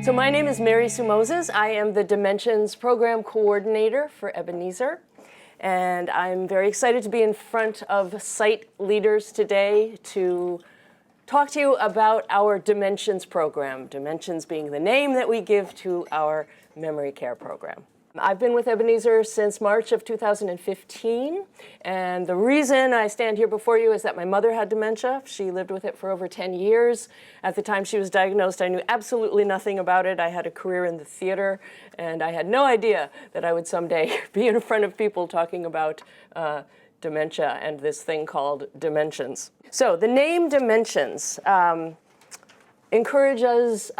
So my name is Marysue Moses. I am the Dimensions Program Coordinator for Ebenezer. And I'm very excited to be in front of site leaders today to talk to you about our Dimensions program, Dimensions being the name that we give to our memory care program. I've been with Ebenezer since March of 2015, and the reason I stand here before you is that my mother had dementia. She lived with it for over 10 years. At the time she was diagnosed, I knew absolutely nothing about it. I had a career in the theater, and I had no idea that I would someday be in front of people talking about dementia and this thing called Dimensions. So the name Dimensions encourages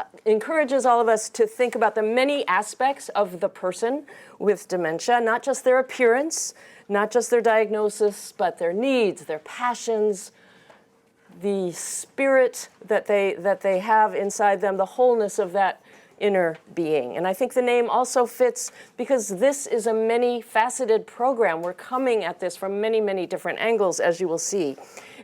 all of us to think about the many aspects of the person with dementia, not just their appearance, not just their diagnosis, but their needs, their passions, the spirit that they have inside them, the wholeness of that inner being. And I think the name also fits because this is a many-faceted program. We're coming at this from many, many different angles, as you will see.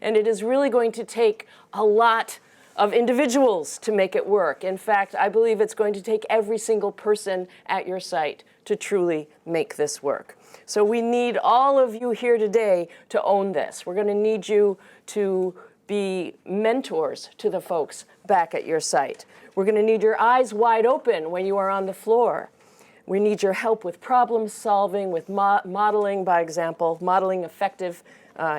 And it is really going to take a lot of individuals to make it work. In fact, I believe it's going to take every single person at your site to truly make this work. So we need all of you here today to own this. We're going to need you to be mentors to the folks back at your site. We're going to need your eyes wide open when you are on the floor. We need your help with problem solving, with modeling by example, modeling effective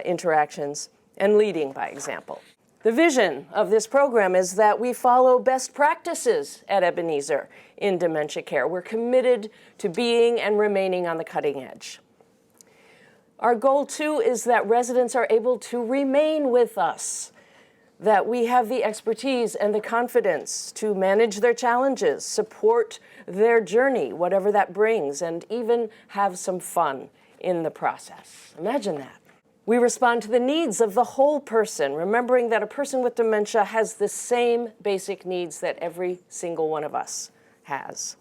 interactions, and leading by example. The vision of this program is that we follow best practices at Ebenezer in dementia care. We're committed to being and remaining on the cutting edge. Our goal, too, is that residents are able to remain with us, that we have the expertise and the confidence to manage their challenges, support their journey, whatever that brings, and even have some fun in the process. Imagine that. We respond to the needs of the whole person, remembering that a person with dementia has the same basic needs that every single one of us has.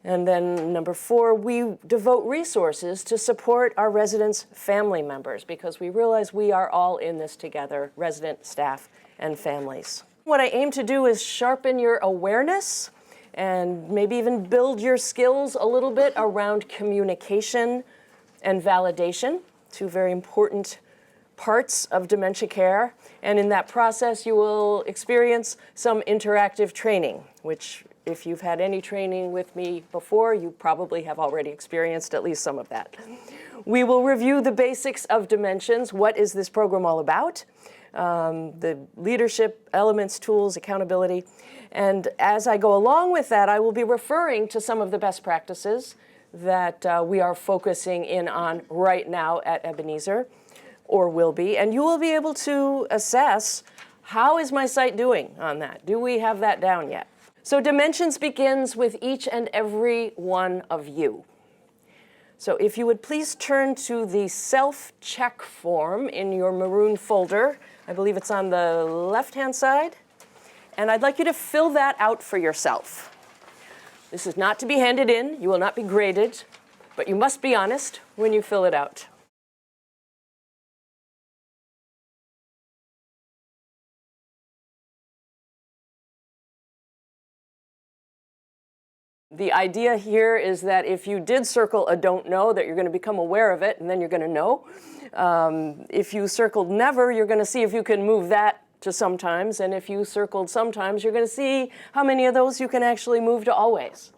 And then number 4, we devote resources to support our residents' family members because we realize we are all in this together, resident, staff, and families. What I aim to do is sharpen your awareness and maybe even build your skills a little bit around communication and validation. 2 very important parts of dementia care. And in that process, you will experience some interactive training, which if you've had any training with me before, you probably have already experienced at least some of that. We will review the basics of Dimensions. What is this program all about? The leadership elements, tools, accountability. And as I go along with that, I will be referring to some of the best practices that we are focusing in on right now at Ebenezer, or will be, and you will be able to assess how is my site doing on that? Do we have that down yet? So Dimensions begins with each and every one of you. So if you would please turn to the self-check form in your maroon folder. I believe it's on the left-hand side. And I'd like you to fill that out for yourself. This is not to be handed in. You will not be graded, but you must be honest when you fill it out. The idea here is that if you did circle a don't know, that you're going to become aware of it, and then you're going to know. If you circled never, you're going to see if you can move that to sometimes, and if you circled sometimes, you're going to see how many of those you can actually move to always.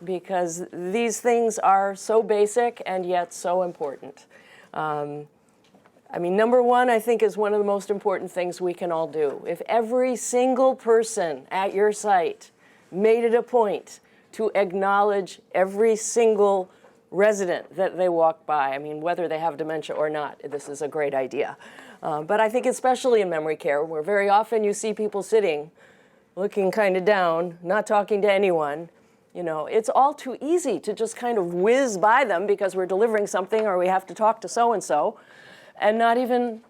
Because these things are so basic and yet so important. I mean, number 1, I think, is one of the most important things we can all do. If every single person at your site made it a point to acknowledge every single resident that they walk by, I mean, whether they have dementia or not, this is a great idea. But I think especially in memory care, where very often you see people sitting, looking kind of down, not talking to anyone. You know, it's all too easy to just kind of whiz by them because we're delivering something or we have to talk to so-and-so and not even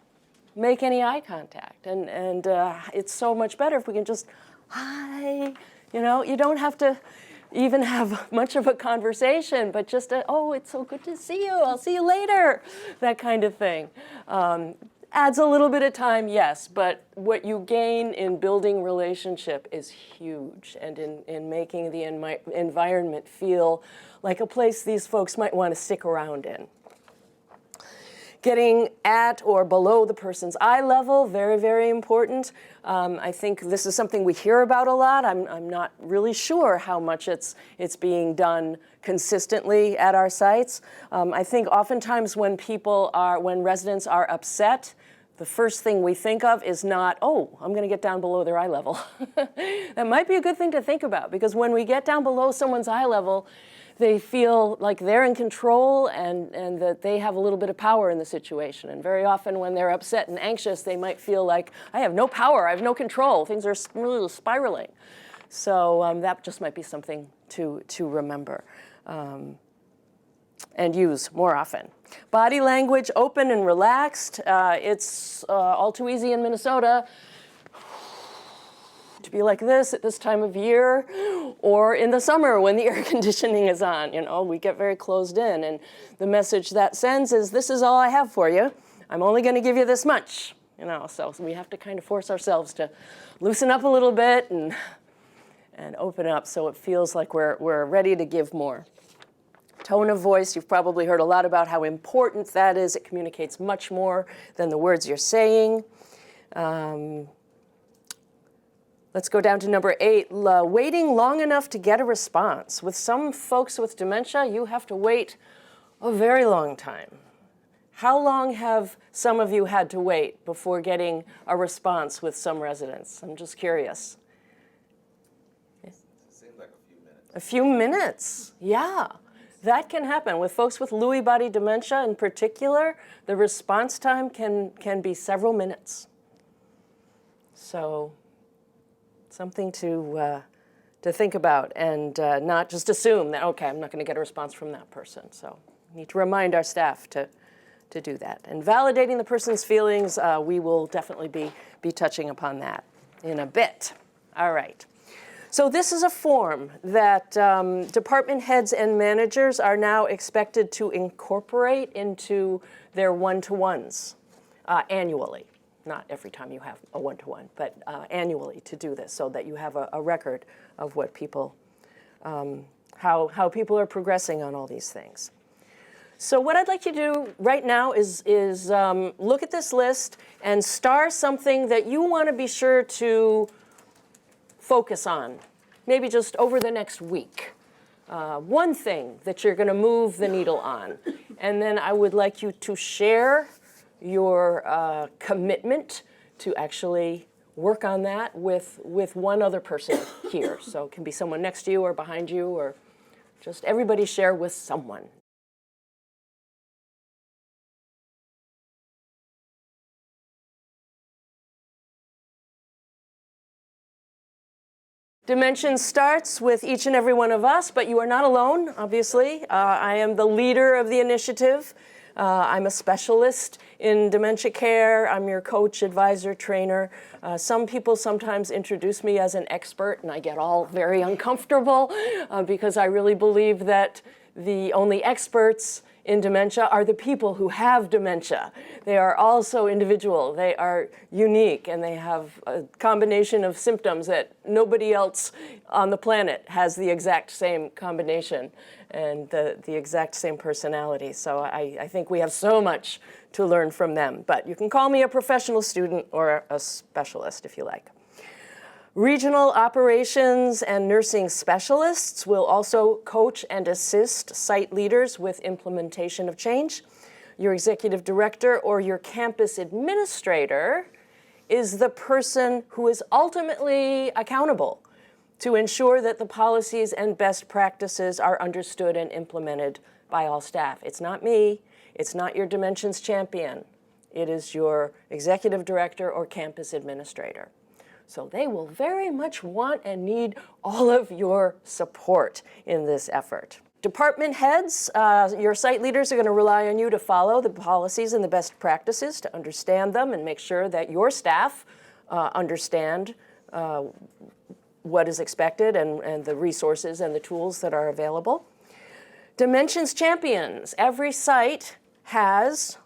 make any eye contact. And it's so much better if we can just, hi, you know, you don't have to even have much of a conversation, but just, oh, it's so good to see you, I'll see you later, that kind of thing. adds a little bit of time, yes, but what you gain in building relationship is huge, and in making the environment feel like a place these folks might want to stick around in. Getting at or below the person's eye level, very, very important. I think this is something we hear about a lot. I'm not really sure how much it's being done consistently at our sites. I think oftentimes when residents are upset, the first thing we think of is not, oh, I'm going to get down below their eye level. That might be a good thing to think about, because when we get down below someone's eye level, they feel like they're in control and that they have a little bit of power in the situation. And very often when they're upset and anxious, they might feel like, I have no power, I have no control, things are spiraling. So that just might be something to remember and use more often. Body language, open and relaxed. It's all too easy in Minnesota to be like this at this time of year, or in the summer when the air conditioning is on. You know, we get very closed in, and the message that sends is, this is all I have for you. I'm only going to give you this much. You know, so we have to kind of force ourselves to loosen up a little bit and open up so it feels like we're ready to give more. Tone of voice, you've probably heard a lot about how important that is. It communicates much more than the words you're saying. Let's go down to number 8, waiting long enough to get a response. With some folks with dementia, you have to wait a very long time. How long have some of you had to wait before getting a response with some residents? I'm just curious. It seems like a few minutes. A few minutes, yeah. That can happen. With folks with Lewy body dementia in particular, the response time can be several minutes. So something to think about, and not just assume that, okay, I'm not going to get a response from that person. So we need to remind our staff to do that. And validating the person's feelings, we will definitely be touching upon that in a bit. All right. So this is a form that department heads and managers are now expected to incorporate into their one-to-ones annually. Not every time you have a one-to-one, but annually to do this, so that you have a record of what people, how people are progressing on all these things. So what I'd like you to do right now is look at this list and star something that you want to be sure to focus on, maybe just over the next week. One thing that you're going to move the needle on. And then I would like you to share your commitment to actually work on that with one other person here. So it can be someone next to you or behind you, or just everybody share with someone. Dimension starts with each and every one of us, but you are not alone, obviously. I am the leader of the initiative. I'm a specialist in dementia care. I'm your coach, advisor, trainer. Some people sometimes introduce me as an expert, and I get all very uncomfortable because I really believe that the only experts in dementia are the people who have dementia. They are also individual, they are unique, and they have a combination of symptoms that nobody else on the planet has the exact same combination and the exact same personality. So I think we have so much to learn from them. But you can call me a professional student or a specialist if you like. Regional operations and nursing specialists will also coach and assist site leaders with implementation of change. Your executive director or your campus administrator is the person who is ultimately accountable to ensure that the policies and best practices are understood and implemented by all staff. It's not me, it's not your Dimensions champion. It is your executive director or campus administrator. So they will very much want and need all of your support in this effort. Department heads, your site leaders are going to rely on you to follow the policies and the best practices, to understand them and make sure that your staff understand what is expected and the resources and the tools that are available. Dimensions champions. Every site has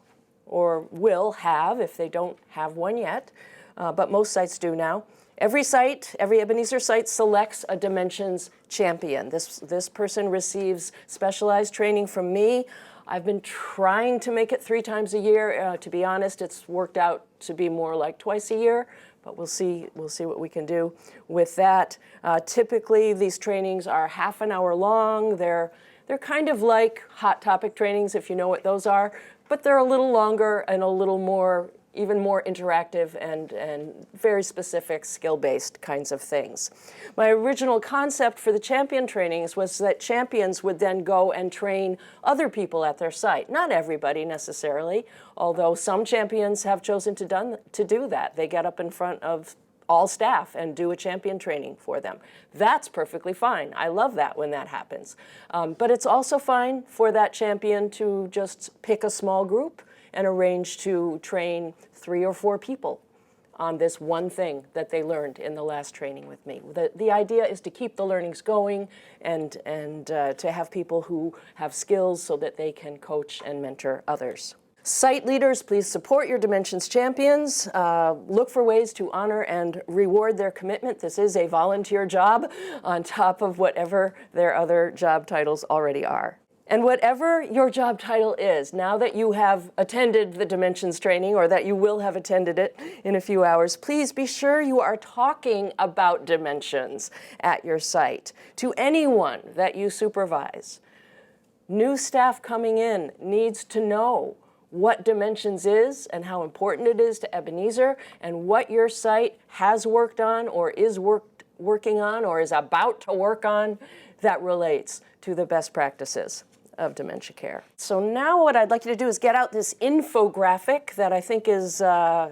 or will have if they don't have one yet, but most sites do now. Every site, every Ebenezer site selects a Dimensions champion. This person receives specialized training from me. I've been trying to make it 3 times a year. To be honest, it's worked out to be more like twice a year, but we'll see what we can do with that. Typically, these trainings are half an hour long. They're kind of like hot topic trainings, if you know what those are, but they're a little longer and a little more, even more interactive and very specific skill-based kinds of things. My original concept for the champion trainings was that champions would then go and train other people at their site. Not everybody necessarily, although some champions have chosen to do that. They get up in front of all staff and do a champion training for them. That's perfectly fine. I love that when that happens. But it's also fine for that champion to just pick a small group and arrange to train 3 or 4 people on this one thing that they learned in the last training with me. The idea is to keep the learnings going and to have people who have skills so that they can coach and mentor others. Site leaders, please support your Dimensions champions. Look for ways to honor and reward their commitment. This is a volunteer job on top of whatever their other job titles already are. And whatever your job title is, now that you have attended the Dimensions training or that you will have attended it in a few hours, please be sure you are talking about Dimensions at your site to anyone that you supervise. New staff coming in needs to know what Dimensions is and how important it is to Ebenezer, and what your site has worked on or is working on or is about to work on that relates to the best practices of dementia care. So now what I'd like you to do is get out this infographic that I think is the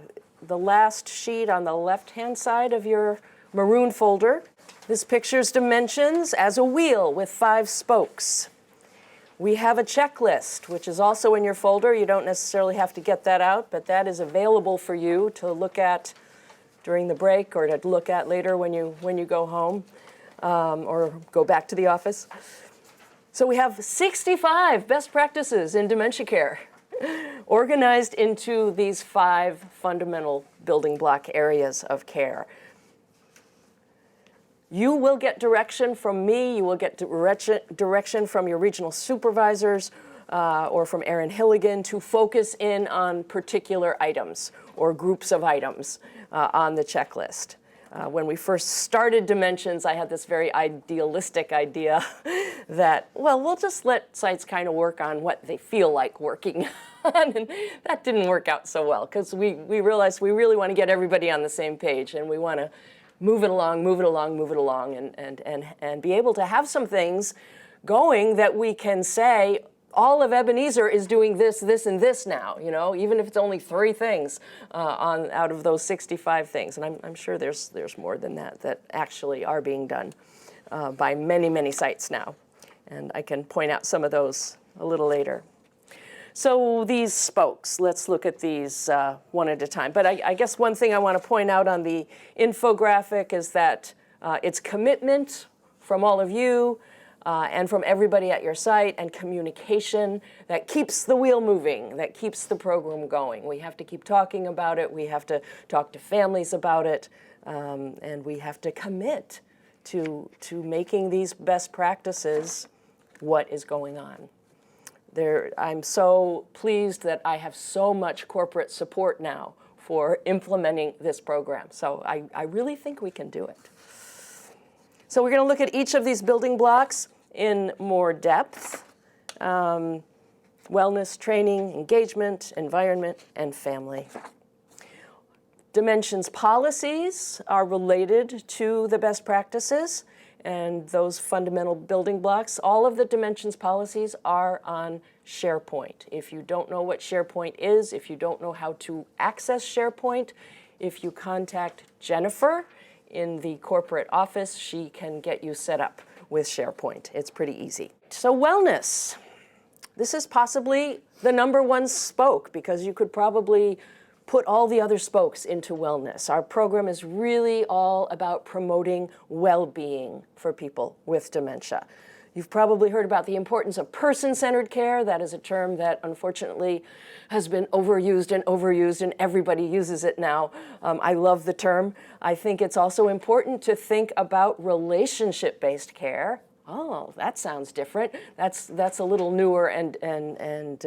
last sheet on the left-hand side of your maroon folder. This pictures Dimensions as a wheel with 5 spokes. We have a checklist, which is also in your folder. You don't necessarily have to get that out, but that is available for you to look at during the break or to look at later when you go home or go back to the office. So we have 65 best practices in dementia care organized into these 5 fundamental building block areas of care. You will get direction from me. You will get direction from your regional supervisors or from Erin Hilligan to focus in on particular items or groups of items on the checklist. When we first started Dimensions, I had this very idealistic idea that, well, we'll just let sites kind of work on what they feel like working on. And that didn't work out so well because we realized we really want to get everybody on the same page, and we want to move it along, and be able to have some things going that we can say, all of Ebenezer is doing this, this, and this now, you know, even if it's only 3 things out of those 65 things. And I'm sure there's more than that actually are being done by many, many sites now. And I can point out some of those a little later. So these spokes, let's look at these one at a time. But I guess one thing I want to point out on the infographic is that it's commitment from all of you and from everybody at your site, and communication that keeps the wheel moving, that keeps the program going. We have to keep talking about it. We have to talk to families about it. And we have to commit to making these best practices what is going on. I'm so pleased that I have so much corporate support now for implementing this program. So I really think we can do it. So we're going to look at each of these building blocks in more depth. Wellness, training, engagement, environment, and family. Dimensions policies are related to the best practices and those fundamental building blocks. All of the Dimensions policies are on SharePoint. If you don't know what SharePoint is, if you don't know how to access SharePoint, if you contact Jennifer in the corporate office, she can get you set up with SharePoint. It's pretty easy. So wellness. This is possibly the #1 spoke because you could probably put all the other spokes into wellness. Our program is really all about promoting well-being for people with dementia. You've probably heard about the importance of person-centered care. That is a term that unfortunately has been overused, and everybody uses it now. I love the term. I think it's also important to think about relationship-based care. Oh, that sounds different. That's a little newer and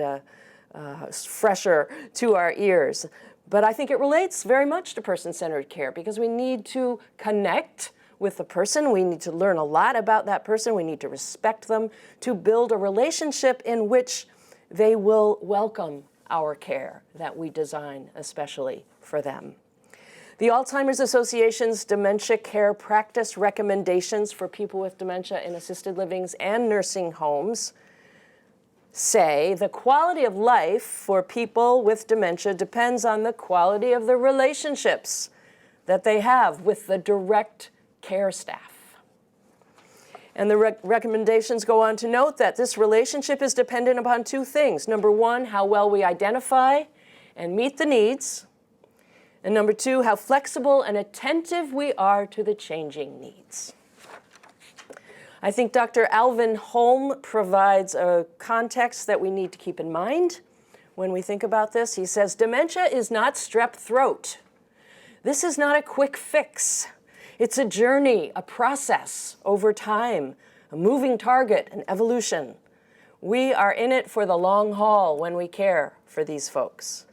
fresher to our ears. But I think it relates very much to person-centered care because we need to connect with the person. We need to learn a lot about that person. We need to respect them to build a relationship in which they will welcome our care that we design especially for them. The Alzheimer's Association's dementia care practice recommendations for people with dementia in assisted livings and nursing homes say the quality of life for people with dementia depends on the quality of the relationships that they have with the direct care staff. And the recommendations go on to note that this relationship is dependent upon two things. Number one, how well we identify and meet the needs. And number two, how flexible and attentive we are to the changing needs. I think Dr. Alvin Holm provides a context that we need to keep in mind when we think about this. He says, dementia is not strep throat. This is not a quick fix. It's a journey, a process over time, a moving target, an evolution. We are in it for the long haul when we care for these folks.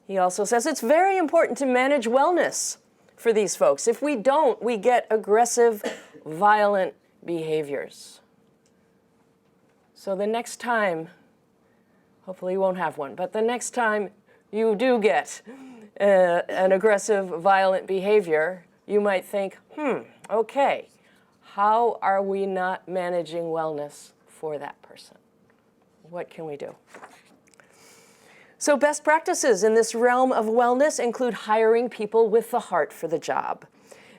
He also says it's very important to manage wellness for these folks. If we don't, we get aggressive, violent behaviors. So the next time, hopefully you won't have one, but the next time you do get an aggressive, violent behavior, you might think, okay, how are we not managing wellness for that person? What can we do? So best practices in this realm of wellness include hiring people with the heart for the job.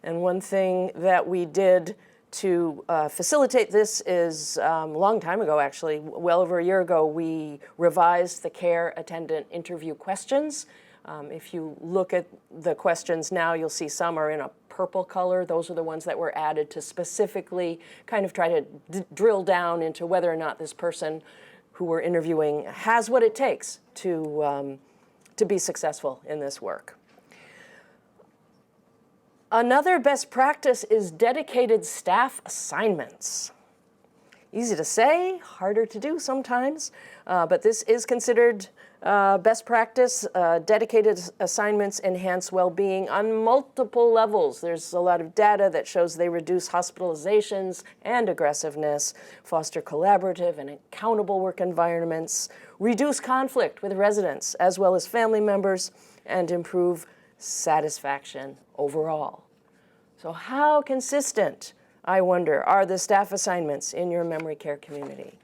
And one thing that we did to facilitate this is a long time ago, actually, well over a year ago, we revised the care attendant interview questions. If you look at the questions now, you'll see some are in a purple color. Those are the ones that were added to specifically kind of try to drill down into whether or not this person who we're interviewing has what it takes to be successful in this work. Another best practice is dedicated staff assignments. Easy to say, harder to do sometimes, but this is considered best practice. Dedicated assignments enhance well-being on multiple levels. There's a lot of data that shows they reduce hospitalizations and aggressiveness, foster collaborative and accountable work environments, reduce conflict with residents as well as family members, and improve satisfaction overall. So how consistent, I wonder, are the staff assignments in your memory care community?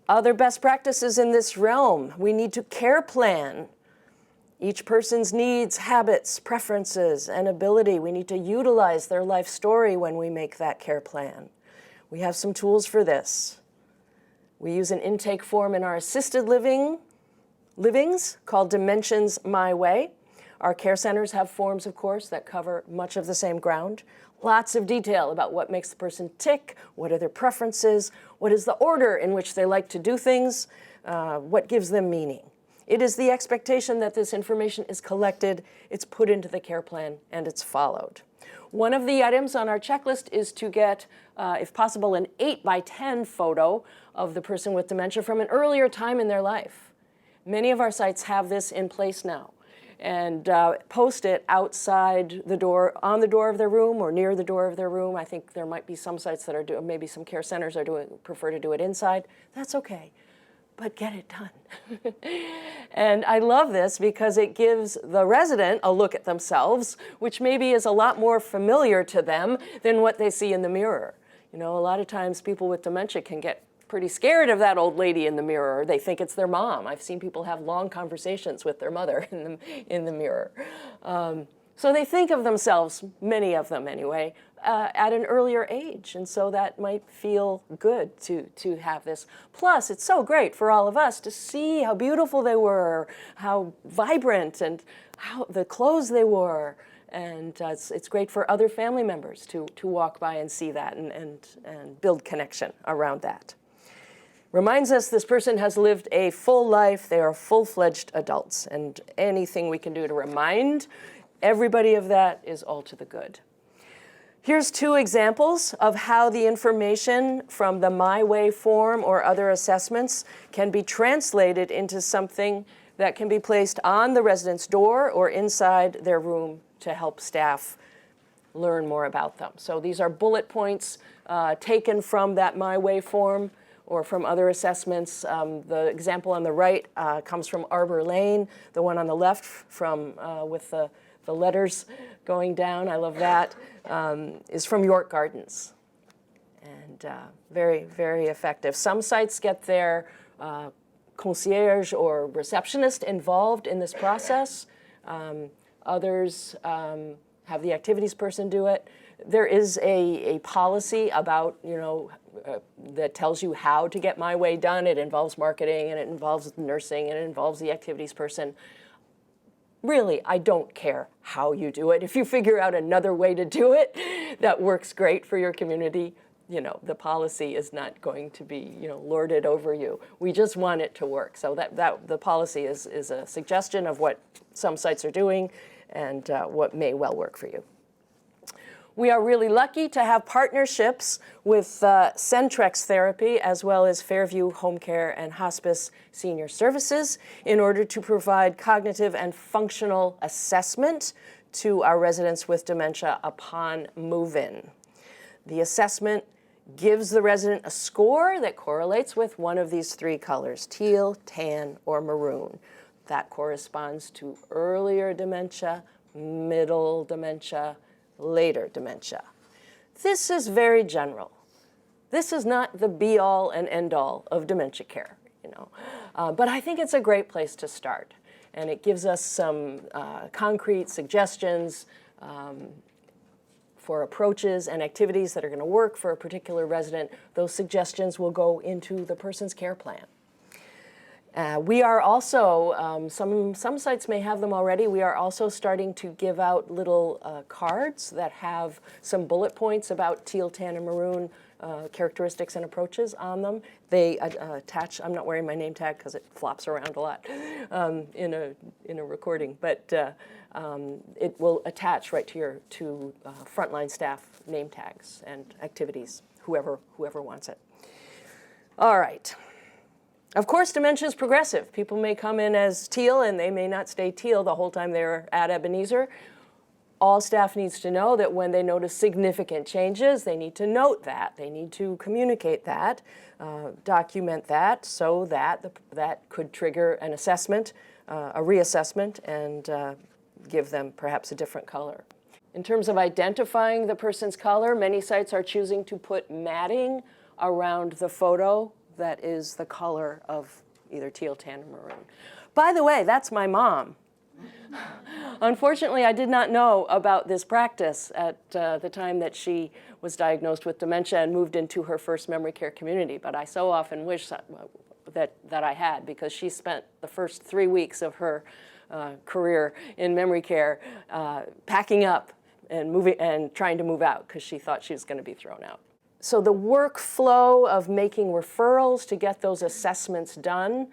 Other best practices in this realm, we need to care plan each person's needs, habits, preferences, and ability. We need to utilize their life story when we make that care plan. We have some tools for this. We use an intake form in our assisted livings called Dimensions My Way. Our care centers have forms, of course, that cover much of the same ground. Lots of detail about what makes the person tick, what are their preferences, what is the order in which they like to do things, what gives them meaning. It is the expectation that this information is collected, it's put into the care plan, and it's followed. One of the items on our checklist is to get, if possible, an 8x10 photo of the person with dementia from an earlier time in their life. Many of our sites have this in place now. And post it outside the door, on the door of their room or near the door of their room. I think there might be some sites that are doing, maybe some care centers are prefer to do it inside. That's okay, but get it done. And I love this because it gives the resident a look at themselves, which maybe is a lot more familiar to them than what they see in the mirror. You know, a lot of times people with dementia can get pretty scared of that old lady in the mirror. They think it's their mom. I've seen people have long conversations with their mother in the mirror. So they think of themselves, many of them anyway, at an earlier age. And so that might feel good to have this. Plus, it's so great for all of us to see how beautiful they were, how vibrant, and how the clothes they wore, And it's great for other family members to walk by and see that and build connection around that. Reminds us this person has lived a full life. They are full-fledged adults. And anything we can do to remind everybody of that is all to the good. Here's 2 examples of how the information from the My Way form or other assessments can be translated into something that can be placed on the resident's door or inside their room to help staff learn more about them. So these are bullet points taken from that My Way form or from other assessments. The example on the right comes from Arbor Lane. The one on the left from with the letters going down, I love that, is from York Gardens. And very, very effective. Some sites get their concierge or receptionist involved in this process. Others have the activities person do it. There is a policy about, that tells you how to get My Way done. It involves marketing, and it involves nursing, and it involves the activities person. Really, I don't care how you do it. If you figure out another way to do it that works great for your community, the policy is not going to be, lorded over you. We just want it to work. So that the policy is a suggestion of what some sites are doing and what may well work for you. We are really lucky to have partnerships with Centrex Therapy as well as Fairview Home Care and Hospice Senior Services in order to provide cognitive and functional assessment to our residents with dementia upon move-in. The assessment gives the resident a score that correlates with one of these 3 colors, teal, tan, or maroon. That corresponds to earlier dementia, middle dementia, later dementia. This is very general. This is not the be-all and end-all of dementia care, but I think it's a great place to start. And it gives us some concrete suggestions for approaches and activities that are going to work for a particular resident. Those suggestions will go into the person's care plan. We are also, some sites may have them already, we are also starting to give out little cards that have some bullet points about teal, tan, and maroon characteristics and approaches on them. They attach, I'm not wearing my name tag because it flops around a lot in a recording, but it will attach right to frontline staff name tags and activities, whoever wants it. All right. Of course, dementia is progressive. People may come in as teal and they may not stay teal the whole time they're at Ebenezer. All staff needs to know that when they notice significant changes, they need to note that. They need to communicate that, document that, so that that could trigger an assessment, a reassessment, and give them perhaps a different color. In terms of identifying the person's color, many sites are choosing to put matting around the photo that is the color of either teal, tan, or maroon. By the way, that's my mom. Unfortunately, I did not know about this practice at the time that she was diagnosed with dementia and moved into her first memory care community, but I so often wish that I had, because she spent the first 3 weeks of her career in memory care packing up and moving and trying to move out because she thought she was going to be thrown out. So the workflow of making referrals to get those assessments done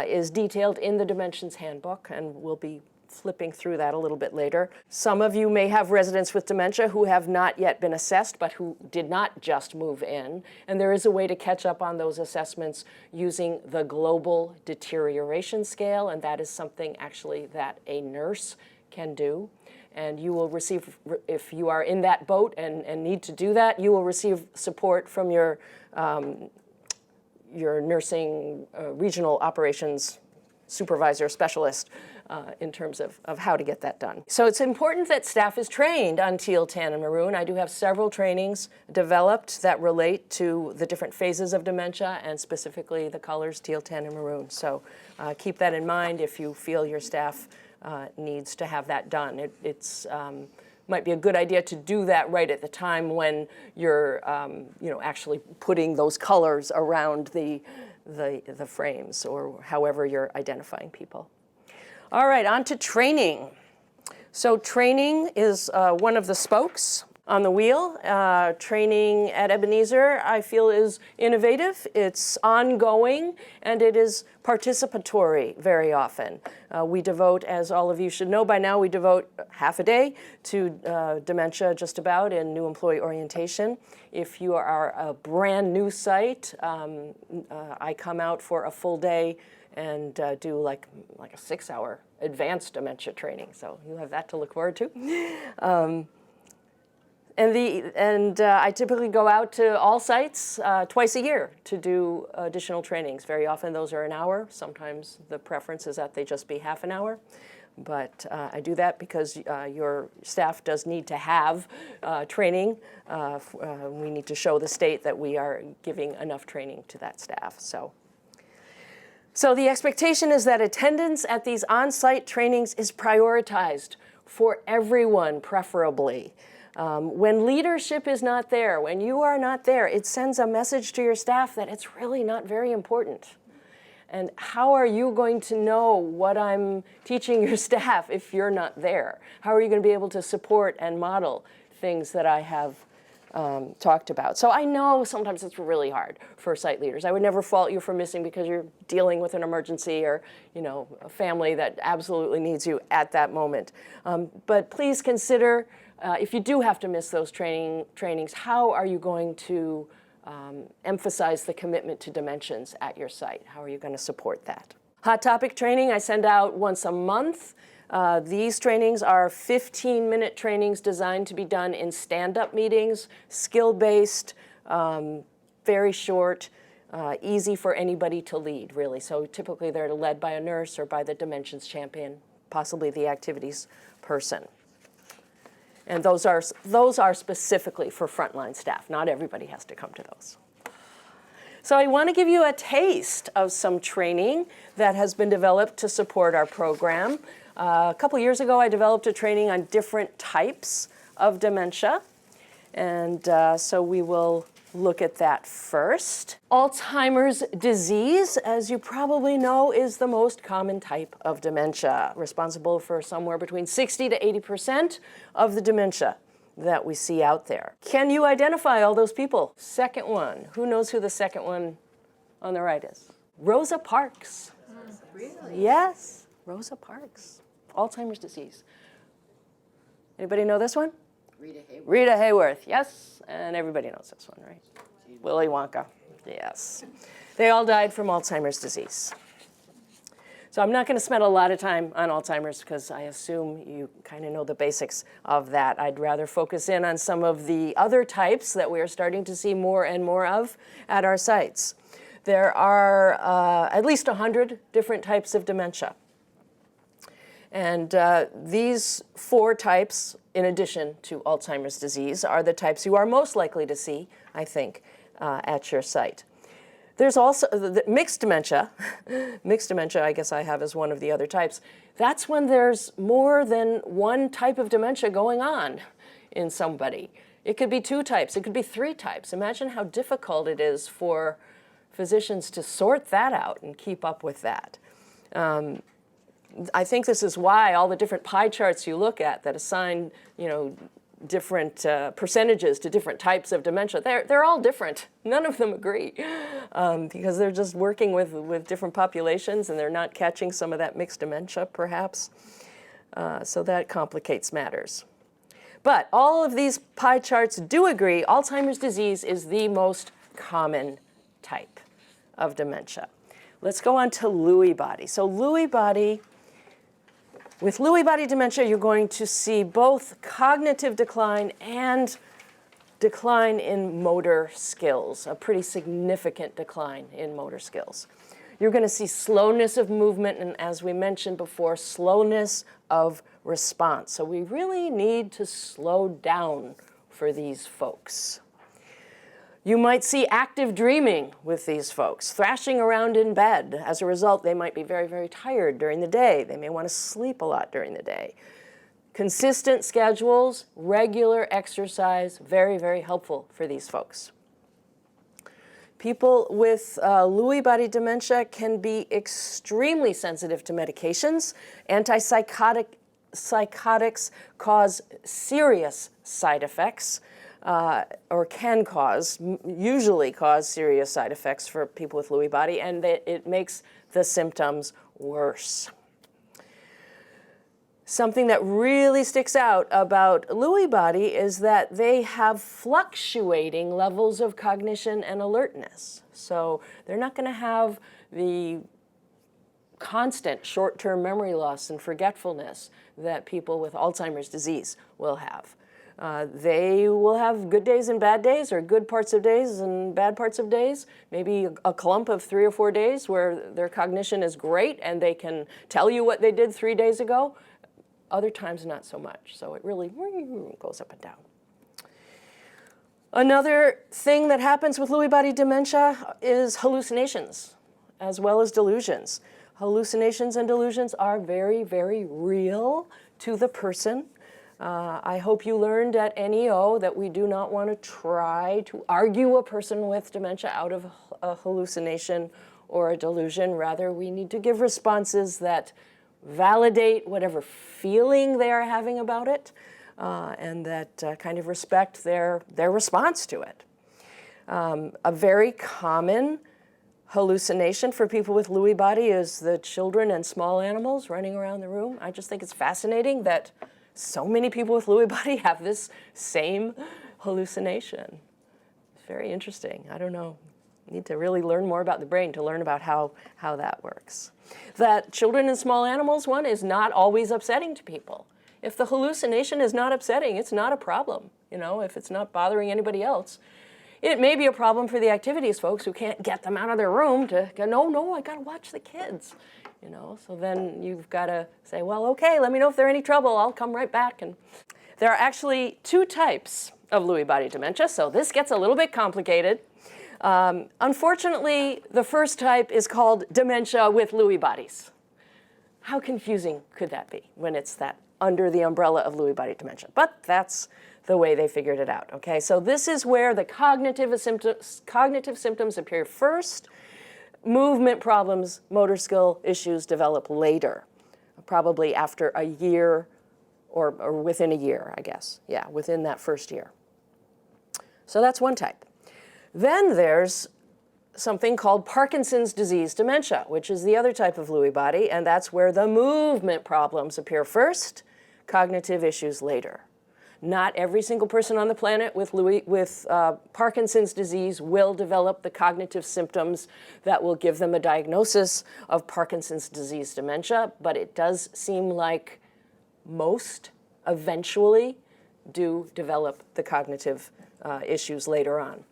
is detailed in the Dimensions Handbook, and we'll be flipping through that a little bit later. Some of you may have residents with dementia who have not yet been assessed, but who did not just move in, and there is a way to catch up on those assessments using the Global Deterioration Scale, and that is something actually that a nurse can do. And you will receive, if you are in that boat and need to do that, you will receive support from your nursing regional operations supervisor, specialist, in terms of how to get that done. So it's important that staff is trained on teal, tan, and maroon. I do have several trainings developed that relate to the different phases of dementia and specifically the colors teal, tan, and maroon. So keep that in mind if you feel your staff needs to have that done. It's might be a good idea to do that right at the time when you're actually putting those colors around the frames or however you're identifying people. All right, on to training. So training is one of the spokes on the wheel. Training at Ebenezer, I feel, is innovative, it's ongoing, and it is participatory very often. We devote, as all of you should know by now, we devote half a day to dementia just about in new employee orientation. If you are a brand new site, I come out for a full day and do like a 6-hour advanced dementia training. So you have that to look forward to. I typically go out to all sites twice a year to do additional trainings. Very often those are an hour. Sometimes the preference is that they just be half an hour. But I do that because your staff does need to have training. We need to show the state that we are giving enough training to that staff. So the expectation is that attendance at these on-site trainings is prioritized for everyone, preferably. When leadership is not there, when you are not there, it sends a message to your staff that it's really not very important. And how are you going to know what I'm teaching your staff if you're not there? How are you going to be able to support and model things that I have talked about? So I know sometimes it's really hard for site leaders. I would never fault you for missing because you're dealing with an emergency or, a family that absolutely needs you at that moment. But please consider, if you do have to miss those trainings, how are you going to emphasize the commitment to dimensions at your site? How are you going to support that? Hot topic training I send out once a month. These trainings are 15-minute trainings designed to be done in stand-up meetings, skill-based, very short, easy for anybody to lead, really. So typically they're led by a nurse or by the dimensions champion, possibly the activities person. And those are specifically for frontline staff. Not everybody has to come to those. So I want to give you a taste of some training that has been developed to support our program. A couple years ago, I developed a training on different types of dementia. And so we will look at that first. Alzheimer's disease, as you probably know, is the most common type of dementia, responsible for somewhere between 60 to 80% of the dementia that we see out there. Can you identify all those people? Second one. Who knows who the second one on the right is? Rosa Parks. Really? Yes, Rosa Parks. Alzheimer's disease. Anybody know this one? Rita Hayworth, yes, and everybody knows this one, right? Willy Wonka, yes. They all died from Alzheimer's disease. So I'm not going to spend a lot of time on Alzheimer's because I assume you kind of know the basics of that. I'd rather focus in on some of the other types that we are starting to see more and more of at our sites. There are at least 100 different types of dementia. And these 4 types, in addition to Alzheimer's disease, are the types you are most likely to see, I think, at your site. There's also the mixed dementia. Mixed dementia, I guess I have as one of the other types. That's when there's more than one type of dementia going on in somebody. It could be 2 types. It could be 3 types. Imagine how difficult it is for physicians to sort that out and keep up with that. I think this is why all the different pie charts you look at that assign, different percentages to different types of dementia, they're all different. None of them agree because they're just working with different populations and they're not catching some of that mixed dementia, perhaps. So that complicates matters. But all of these pie charts do agree Alzheimer's disease is the most common type of dementia. Let's go on to Lewy body. So with Lewy body dementia, you're going to see both cognitive decline and decline in motor skills, a pretty significant decline in motor skills. You're going to see slowness of movement and, as we mentioned before, slowness of response. So we really need to slow down for these folks. You might see active dreaming with these folks, thrashing around in bed. As a result, they might be very, very tired during the day. They may want to sleep a lot during the day. Consistent schedules, regular exercise, very, very helpful for these folks. People with Lewy body dementia can be extremely sensitive to medications. Antipsychotic psychotics cause serious side effects, or can cause, usually cause serious side effects for people with Lewy body, and that it makes the symptoms worse. Something that really sticks out about Lewy body is that they have fluctuating levels of cognition and alertness. So they're not going to have the constant short-term memory loss and forgetfulness that people with Alzheimer's disease will have. They will have good days and bad days, or good parts of days and bad parts of days, maybe a clump of 3 or 4 days where their cognition is great and they can tell you what they did 3 days ago. Other times, not so much. So it really goes up and down. Another thing that happens with Lewy body dementia is hallucinations, as well as delusions. Hallucinations and delusions are very, very real to the person. I hope you learned at NEO that we do not want to try to argue a person with dementia out of a hallucination or a delusion. Rather, we need to give responses that validate whatever feeling they are having about it, and that kind of respect their response to it. A very common hallucination for people with Lewy body is the children and small animals running around the room. I just think it's fascinating that so many people with Lewy body have this same hallucination. It's very interesting. I don't know. Need to really learn more about the brain to learn about how that works. That children and small animals one is not always upsetting to people. If the hallucination is not upsetting, it's not a problem. You know, if it's not bothering anybody else. It may be a problem for the activities folks who can't get them out of their room to go, no, I gotta watch the kids. You know, so then you've gotta say, well, okay, let me know if there's any trouble, I'll come right back. And there are actually 2 types of Lewy body dementia, so this gets a little bit complicated. Unfortunately, the first type is called dementia with Lewy bodies. How confusing could that be when it's that under the umbrella of Lewy body dementia? But that's the way they figured it out, okay? So this is where the cognitive symptoms appear first. Movement problems, motor skill issues develop later, probably after a year or within a year, I guess. Yeah, within that first year. So that's one type. Then there's something called Parkinson's disease dementia, which is the other type of Lewy body, and that's where the movement problems appear first, cognitive issues later. Not every single person on the planet with Parkinson's disease will develop the cognitive symptoms that will give them a diagnosis of Parkinson's disease dementia, but it does seem like most eventually do develop the cognitive issues later on.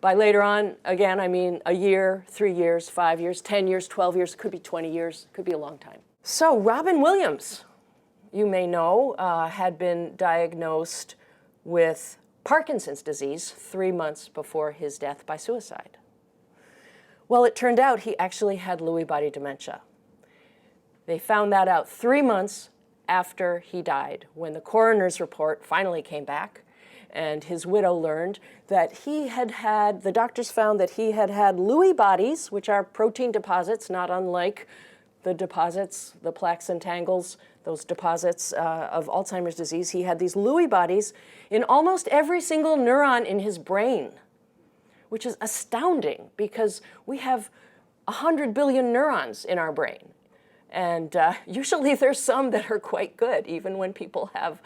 By later on, again, I mean a year, 3 years, 5 years, 10 years, 12 years, could be 20 years, could be a long time. So Robin Williams, you may know, had been diagnosed with Parkinson's disease 3 months before his death by suicide. Well, it turned out he actually had Lewy body dementia. They found that out 3 months after he died, when the coroner's report finally came back, and his widow learned that the doctors found that he had Lewy bodies, which are protein deposits, not unlike the deposits, the plaques and tangles, those deposits of Alzheimer's disease. He had these Lewy bodies in almost every single neuron in his brain, which is astounding because we have 100 billion neurons in our brain. And usually there's some that are quite good, even when people have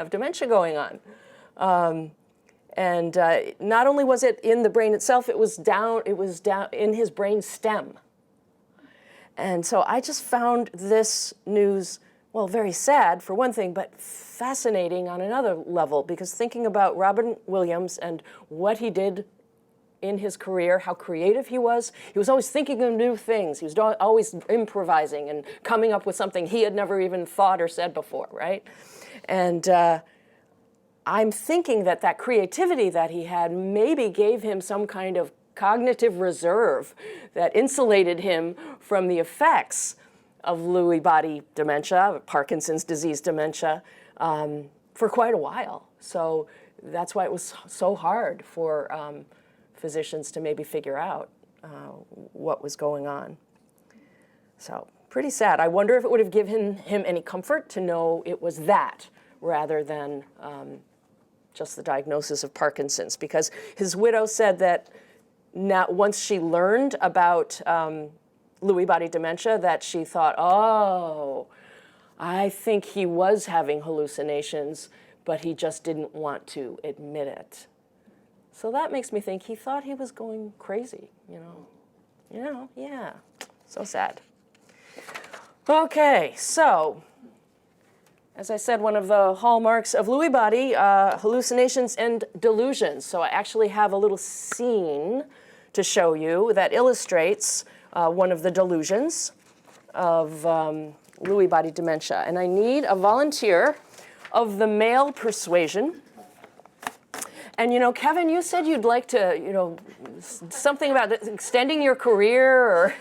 dementia going on. Not only was it in the brain itself, it was down in his brain stem. And so I just found this news, well, very sad for one thing, but fascinating on another level, because thinking about Robin Williams and what he did in his career, how creative he was always thinking of new things. He was always improvising and coming up with something he had never even thought or said before, right? And I'm thinking that creativity that he had maybe gave him some kind of cognitive reserve that insulated him from the effects of Lewy body dementia, Parkinson's disease dementia, for quite a while. So that's why it was so hard for physicians to maybe figure out what was going on. So pretty sad. I wonder if it would have given him any comfort to know it was that rather than just the diagnosis of Parkinson's, because his widow said that now, once she learned about Lewy body dementia, that she thought, oh, I think he was having hallucinations, but he just didn't want to admit it. So that makes me think he thought he was going crazy, you know, yeah, so sad. Okay, so, as I said, one of the hallmarks of Lewy body, hallucinations and delusions. So I actually have a little scene to show you that illustrates one of the delusions of Lewy body dementia. And I need a volunteer of the male persuasion. And you know, Kevin, you said you'd like to, you know, something about extending your career, or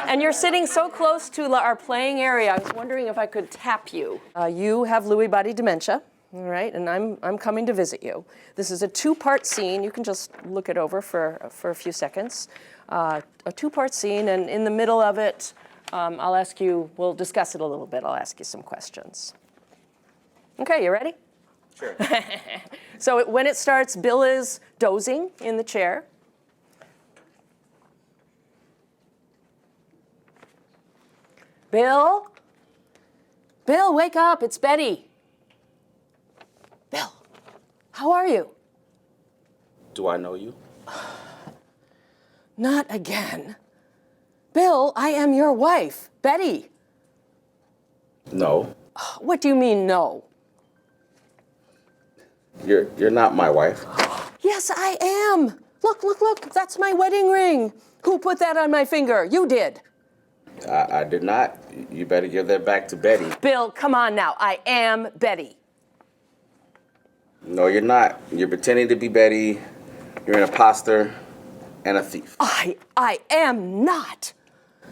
and you're sitting so close to our playing area. I was wondering if I could tap you. You have Lewy body dementia, all right, and I'm coming to visit you. This is a two-part scene. You can just look it over for a few seconds. A two-part scene, and in the middle of it, I'll ask you. We'll discuss it a little bit. I'll ask you some questions. Okay, you ready? Sure. So when it starts, Bill is dozing in the chair. Bill? Bill, wake up, it's Betty. Bill, how are you? Do I know you? Not again. Bill, I am your wife, Betty. No. What do you mean, no? You're not my wife. Yes, I am. Look, that's my wedding ring. Who put that on my finger? You did. I did not. You better give that back to Betty. Bill, come on now. I am Betty. No, you're not. You're pretending to be Betty. You're an imposter and a thief. I am not.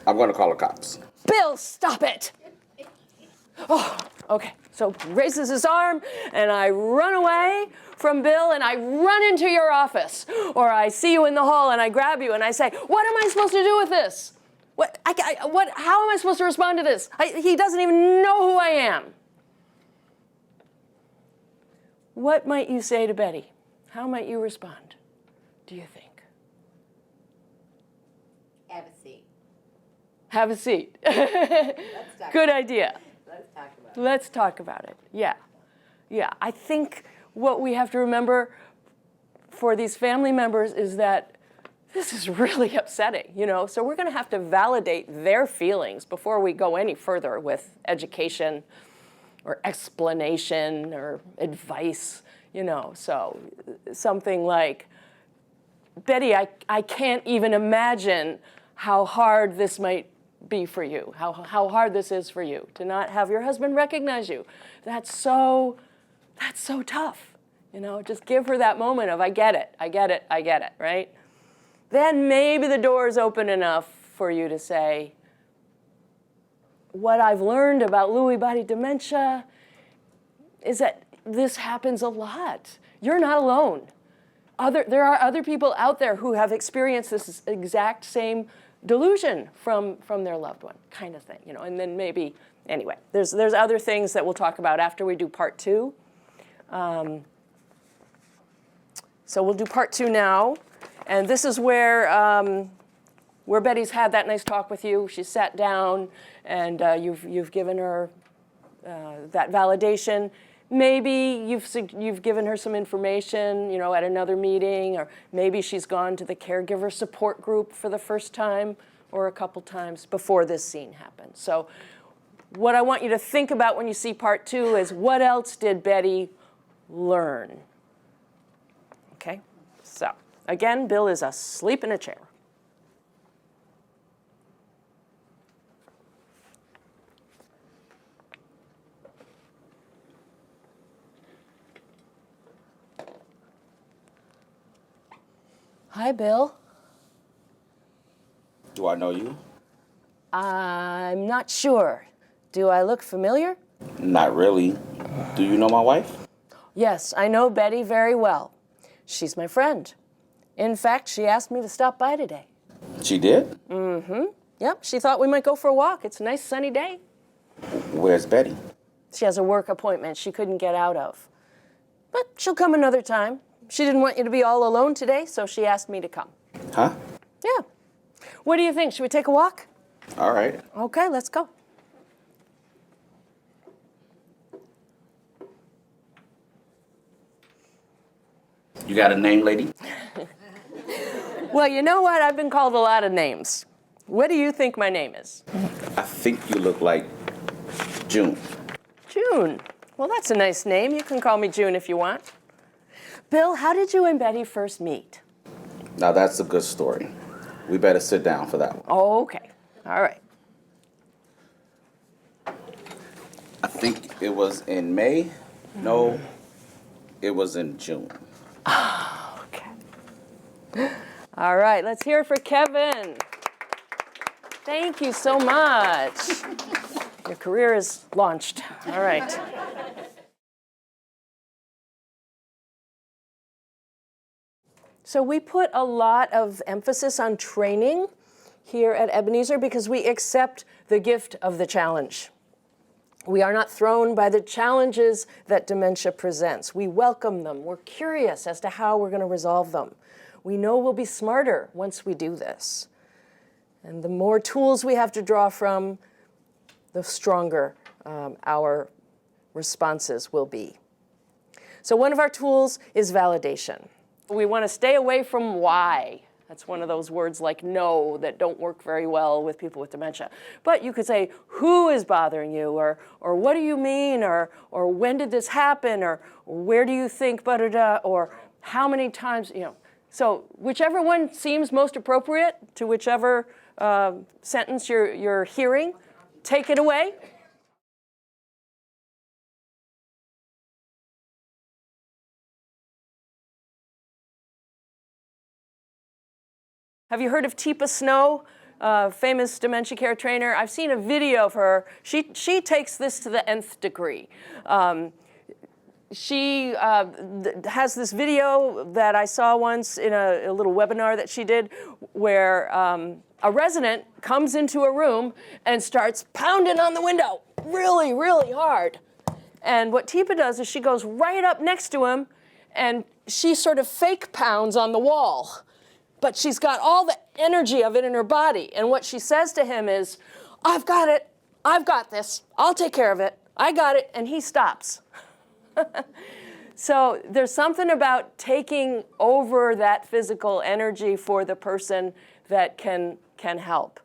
I'm going to call the cops. Bill, stop it. Oh, okay. So he raises his arm, and I run away from Bill, and I run into your office. Or I see you in the hall, and I grab you, and I say, what am I supposed to do with this? How am I supposed to respond to this? He doesn't even know who I am. What might you say to Betty? How might you respond, do you think? Have a seat. Have a seat. Good idea. Let's talk about it. Yeah. I think what we have to remember for these family members is that this is really upsetting, you know? So we're going to have to validate their feelings before we go any further with education or explanation or advice, you know? So something like, Betty, I can't even imagine how hard this might be for you, how hard this is for you to not have your husband recognize you. That's so tough, you know. Just give her that moment of I get it, right? Then maybe the door is open enough for you to say, what I've learned about Lewy body dementia is that this happens a lot. You're not alone. There are other people out there who have experienced this exact same delusion from their loved one, kind of thing, you know. And then maybe, anyway, there's other things that we'll talk about after we do part 2. So we'll do part 2 now, and this is where Betty's had that nice talk with you. She's sat down, and you've given her that validation. Maybe you've given her some information, you know, at another meeting, or maybe she's gone to the caregiver support group for the first time or a couple times before this scene happened. So what I want you to think about when you see part 2 is, what else did Betty learn? Okay, so again, Bill is asleep in a chair. Hi, Bill. Do I know you? I'm not sure. Do I look familiar? Not really. Do you know my wife? Yes, I know Betty very well. She's my friend. In fact, she asked me to stop by today. She did? Mm-hmm. Yep, she thought we might go for a walk. It's a nice sunny day. Where's Betty? She has a work appointment she couldn't get out of. But she'll come another time. She didn't want you to be all alone today, so she asked me to come. Huh? Yeah. What do you think? Should we take a walk? All right. Okay, let's go. You got a name, lady? Well, you know what? I've been called a lot of names. What do you think my name is? I think you look like June. June. Well, that's a nice name. You can call me June if you want. Bill, how did you and Betty first meet? Now that's a good story. We better sit down for that one. Oh, okay. All right. I think it was in May. No, it was in June. Okay. All right, let's hear it for Kevin. Thank you so much. Your career is launched. All right. So we put a lot of emphasis on training here at Ebenezer because we accept the gift of the challenge. We are not thrown by the challenges that dementia presents. We welcome them. We're curious as to how we're going to resolve them. We know we'll be smarter once we do this. And the more tools we have to draw from, the stronger our responses will be. So one of our tools is validation. We want to stay away from why. That's one of those words like no that don't work very well with people with dementia. But you could say, who is bothering you? Or what do you mean? Or when did this happen? Or where do you think, or how many times, you know. So whichever one seems most appropriate to whichever sentence you're hearing, take it away. Have you heard of Teepa Snow, famous dementia care trainer? I've seen a video of her. She takes this to the nth degree. She has this video that I saw once in a little webinar that she did where a resident comes into a room and starts pounding on the window really, really hard. And what Teepa does is she goes right up next to him and she sort of fake pounds on the wall. But she's got all the energy of it in her body. And what she says to him is, I've got it. I've got this. I'll take care of it. I got it. And he stops. So there's something about taking over that physical energy for the person that can help.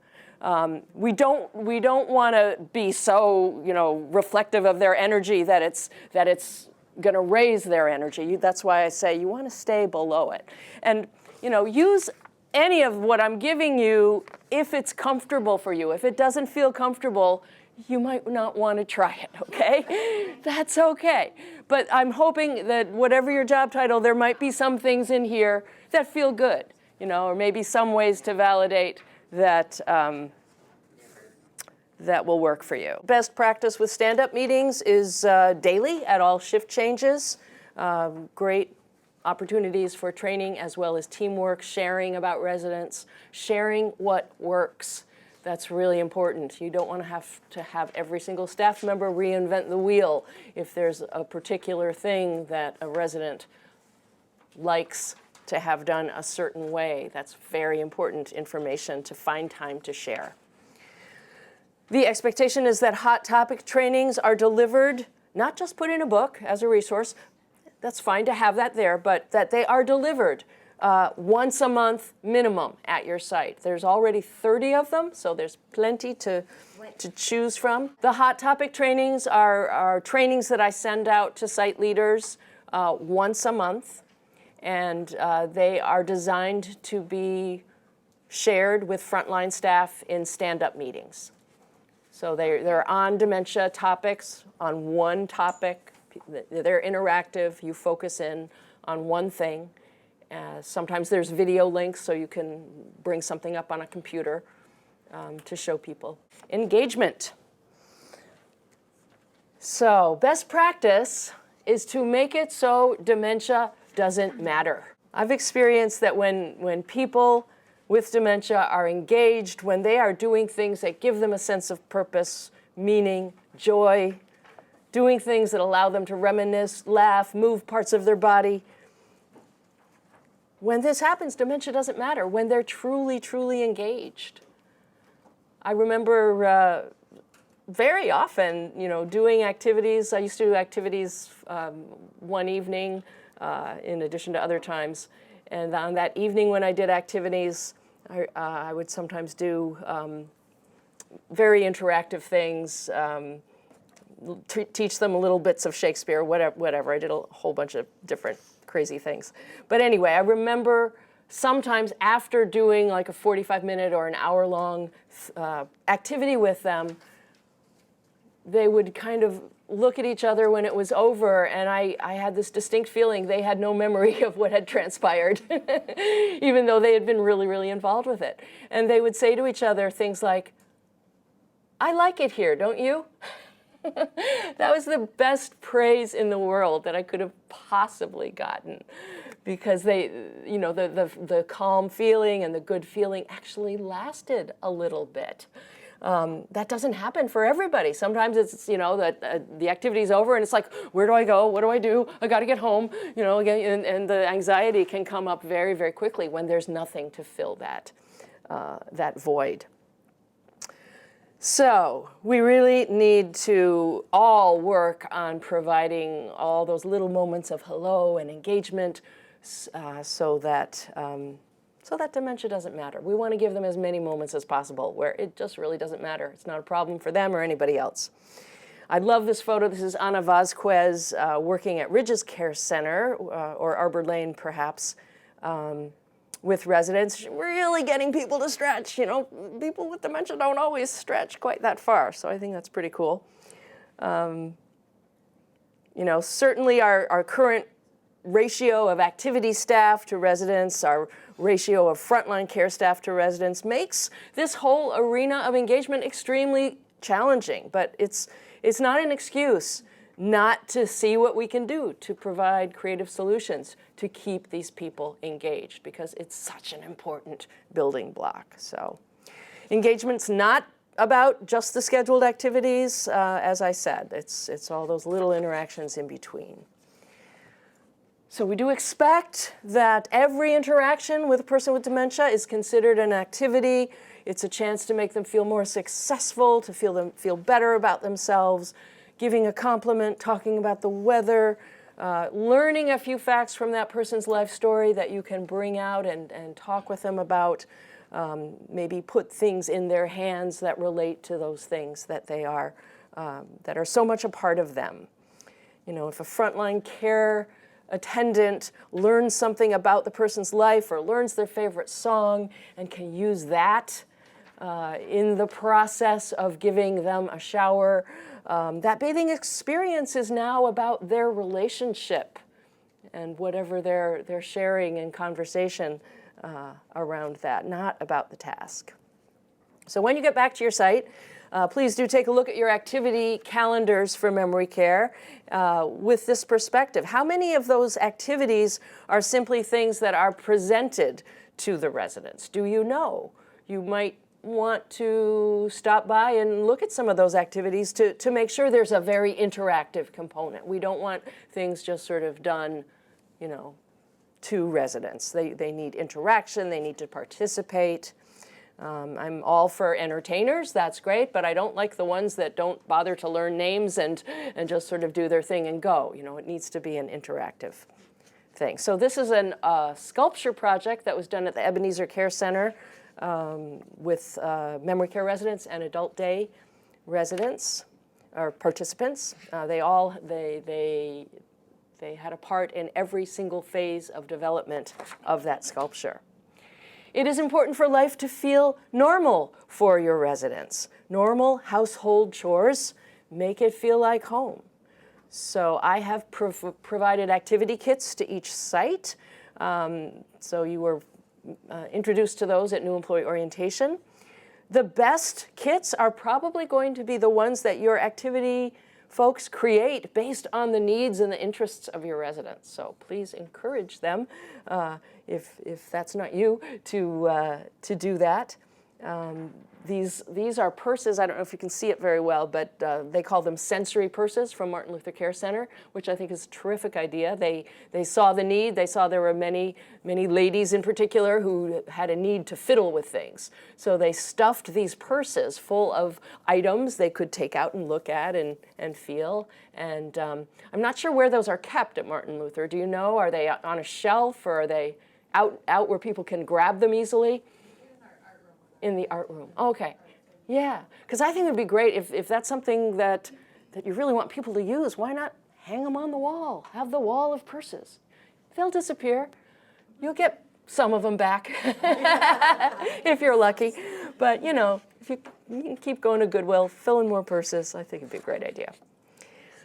We don't want to be so, reflective of their energy that it's going to raise their energy. That's why I say you want to stay below it. And use any of what I'm giving you if it's comfortable for you. If it doesn't feel comfortable, you might not want to try it, okay? That's okay. But I'm hoping that whatever your job title, there might be some things in here that feel good, or maybe some ways to validate that that will work for you. Best practice with stand-up meetings is daily at all shift changes. Great opportunities for training as well as teamwork, sharing about residents, sharing what works. That's really important. You don't want to have every single staff member reinvent the wheel if there's a particular thing that a resident likes to have done a certain way. That's very important information to find time to share. The expectation is that hot topic trainings are delivered, not just put in a book as a resource. That's fine to have that there, but that they are delivered once a month minimum at your site. There's already 30 of them, so there's plenty to choose from. The hot topic trainings are trainings that I send out to site leaders once a month, and they are designed to be shared with frontline staff in stand-up meetings. So they're on dementia topics, on one topic. They're interactive. You focus in on one thing. Sometimes there's video links, so you can bring something up on a computer to show people. Engagement. So best practice is to make it so dementia doesn't matter. I've experienced that when people with dementia are engaged, when they are doing things that give them a sense of purpose, meaning, joy, doing things that allow them to reminisce, laugh, move parts of their body. When this happens, dementia doesn't matter, when they're truly, truly engaged. I remember very often, doing activities. I used to do activities one evening in addition to other times. And on that evening when I did activities, I would sometimes do very interactive things, teach them little bits of Shakespeare, whatever. I did a whole bunch of different crazy things. But anyway, I remember sometimes after doing like a 45-minute or an hour-long activity with them, they would kind of look at each other when it was over, and I had this distinct feeling they had no memory of what had transpired, even though they had been really, really involved with it. And they would say to each other things like, "I like it here, don't you?" That was the best praise in the world that I could have possibly gotten, because they, the calm feeling and the good feeling actually lasted a little bit. That doesn't happen for everybody. Sometimes it's, that the activity's over and it's like, where do I go? What do I do? I got to get home, and the anxiety can come up very, very quickly when there's nothing to fill that void. So we really need to all work on providing all those little moments of hello and engagement so that dementia doesn't matter. We want to give them as many moments as possible where it just really doesn't matter. It's not a problem for them or anybody else. I love this photo. This is Ana Vazquez working at Ridges Care Center, or Arbor Lane perhaps, with residents, really getting people to stretch. People with dementia don't always stretch quite that far, so I think that's pretty cool. Certainly our current ratio of activity staff to residents, our ratio of frontline care staff to residents makes this whole arena of engagement extremely challenging, but it's not an excuse not to see what we can do to provide creative solutions to keep these people engaged, because it's such an important building block. So engagement's not about just the scheduled activities, as I said. It's all those little interactions in between. So we do expect that every interaction with a person with dementia is considered an activity. It's a chance to make them feel more successful, to feel better about themselves, giving a compliment, talking about the weather, learning a few facts from that person's life story that you can bring out and talk with them about, maybe put things in their hands that relate to those things that that are so much a part of them. If a frontline care attendant learns something about the person's life or learns their favorite song and can use that in the process of giving them a shower, that bathing experience is now about their relationship and whatever they're sharing in conversation around that, not about the task. So when you get back to your site, please do take a look at your activity calendars for memory care with this perspective. How many of those activities are simply things that are presented to the residents? Do you know? You might want to stop by and look at some of those activities to make sure there's a very interactive component. We don't want things just sort of done, to residents. They need interaction, they need to participate. I'm all for entertainers, that's great, but I don't like the ones that don't bother to learn names and just sort of do their thing and go. It needs to be an interactive thing. So this is a sculpture project that was done at the Ebenezer Care Center with memory care residents and adult day residents or participants. They had a part in every single phase of development of that sculpture. It is important for life to feel normal for your residents. Normal household chores make it feel like home. So I have provided activity kits to each site. So you were introduced to those at new employee orientation. The best kits are probably going to be the ones that your activity folks create based on the needs and the interests of your residents. So please encourage them, if that's not you, to do that. These are purses. I don't know if you can see it very well, but they call them sensory purses from Martin Luther Care Center, which I think is a terrific idea. They saw the need. They saw there were many ladies in particular who had a need to fiddle with things. So they stuffed these purses full of items they could take out and look at and feel. And I'm not sure where those are kept at Martin Luther. Do you know? Are they on a shelf, or are they out where people can grab them easily? In the art room. Okay. Yeah. Because I think it would be great if that's something that you really want people to use. Why not hang them on the wall? Have the wall of purses. They'll disappear. You'll get some of them back if you're lucky. But, you know, if you can keep going to Goodwill, fill in more purses, I think it'd be a great idea.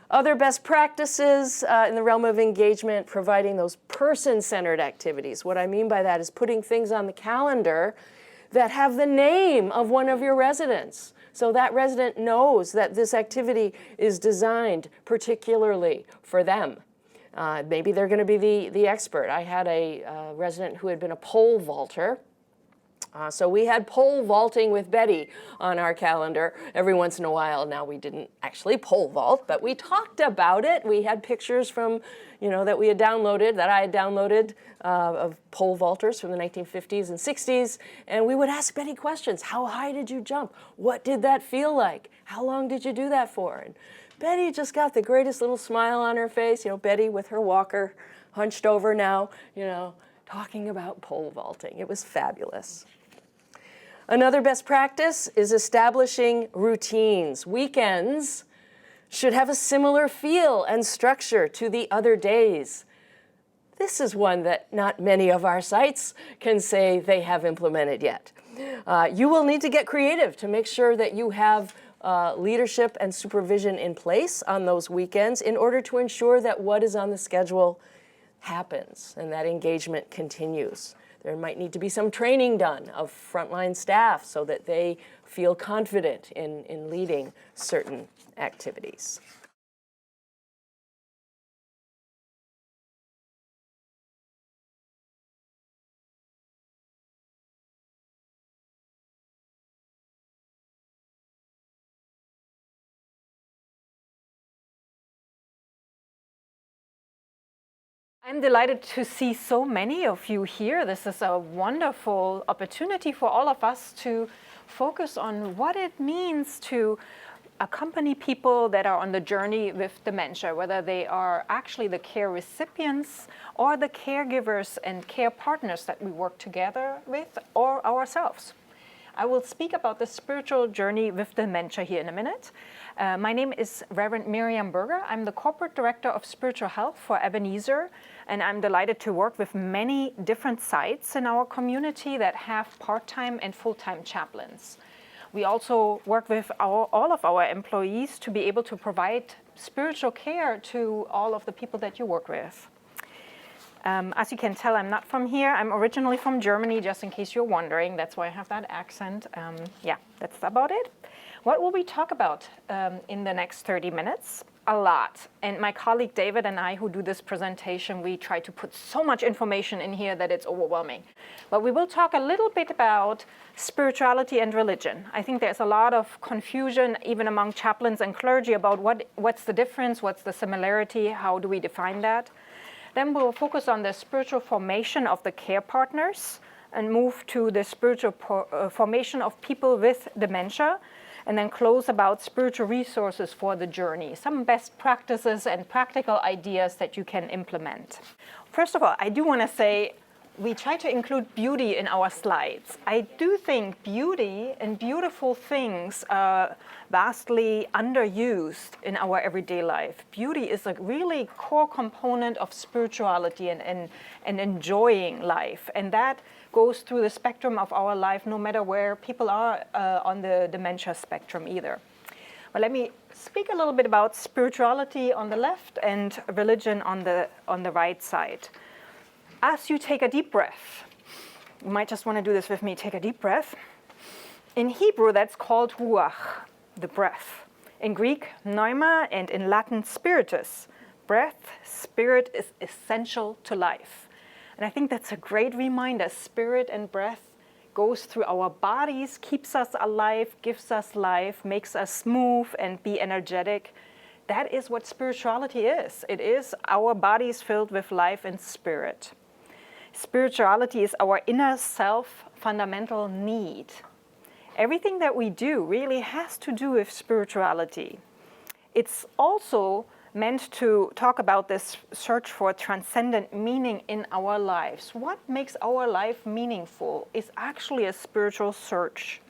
Other best practices in the realm of engagement, providing those person-centered activities. What I mean by that is putting things on the calendar that have the name of one of your residents. So that resident knows that this activity is designed particularly for them. Maybe they're going to be the expert. I had a resident who had been a pole vaulter. So we had pole vaulting with Betty on our calendar every once in a while. Now, we didn't actually pole vault, but we talked about it. We had pictures from, that we had downloaded, that I had downloaded of pole vaulters from the 1950s and 60s. And we would ask Betty questions. How high did you jump? What did that feel like? How long did you do that for? And Betty just got the greatest little smile on her face. Betty with her walker hunched over now, talking about pole vaulting. It was fabulous. Another best practice is establishing routines. Weekends should have a similar feel and structure to the other days. This is one that not many of our sites can say they have implemented yet. You will need to get creative to make sure that you have leadership and supervision in place on those weekends in order to ensure that what is on the schedule happens and that engagement continues. There might need to be some training done of frontline staff so that they feel confident in leading certain activities. I'm delighted to see so many of you here. This is a wonderful opportunity for all of us to focus on what it means to accompany people that are on the journey with dementia, whether they are actually the care recipients or the caregivers and care partners that we work together with, or ourselves. I will speak about the spiritual journey with dementia here in a minute. My name is Reverend Miriam Berger. I'm the Corporate Director of Spiritual Health for Ebenezer, and I'm delighted to work with many different sites in our community that have part-time and full-time chaplains. We also work with all of our employees to be able to provide spiritual care to all of the people that you work with. As you can tell, I'm not from here. I'm originally from Germany, just in case you're wondering. That's why I have that accent. Yeah, that's about it. What will we talk about in the next 30 minutes? A lot. And my colleague David and I, who do this presentation, we try to put so much information in here that it's overwhelming. But we will talk a little bit about spirituality and religion. I think there's a lot of confusion, even among chaplains and clergy, about what's the difference, what's the similarity, how do we define that. Then we'll focus on the spiritual formation of the care partners and move to the spiritual formation of people with dementia, and then close about spiritual resources for the journey, some best practices and practical ideas that you can implement. First of all, I do want to say we try to include beauty in our slides. I do think beauty and beautiful things are vastly underused in our everyday life. Beauty is a really core component of spirituality and enjoying life. And that goes through the spectrum of our life, no matter where people are on the dementia spectrum either. But let me speak a little bit about spirituality on the left and religion on the right side. As you take a deep breath, you might just want to do this with me. Take a deep breath. In Hebrew, that's called ruach, the breath. In Greek, pneuma, and in Latin, spiritus. Breath, spirit is essential to life. And I think that's a great reminder. Spirit and breath goes through our bodies, keeps us alive, gives us life, makes us move and be energetic. That is what spirituality is. It is our bodies filled with life and spirit. Spirituality is our inner self fundamental need. Everything that we do really has to do with spirituality. It's also meant to talk about this search for transcendent meaning in our lives. What makes our life meaningful is actually a spiritual search.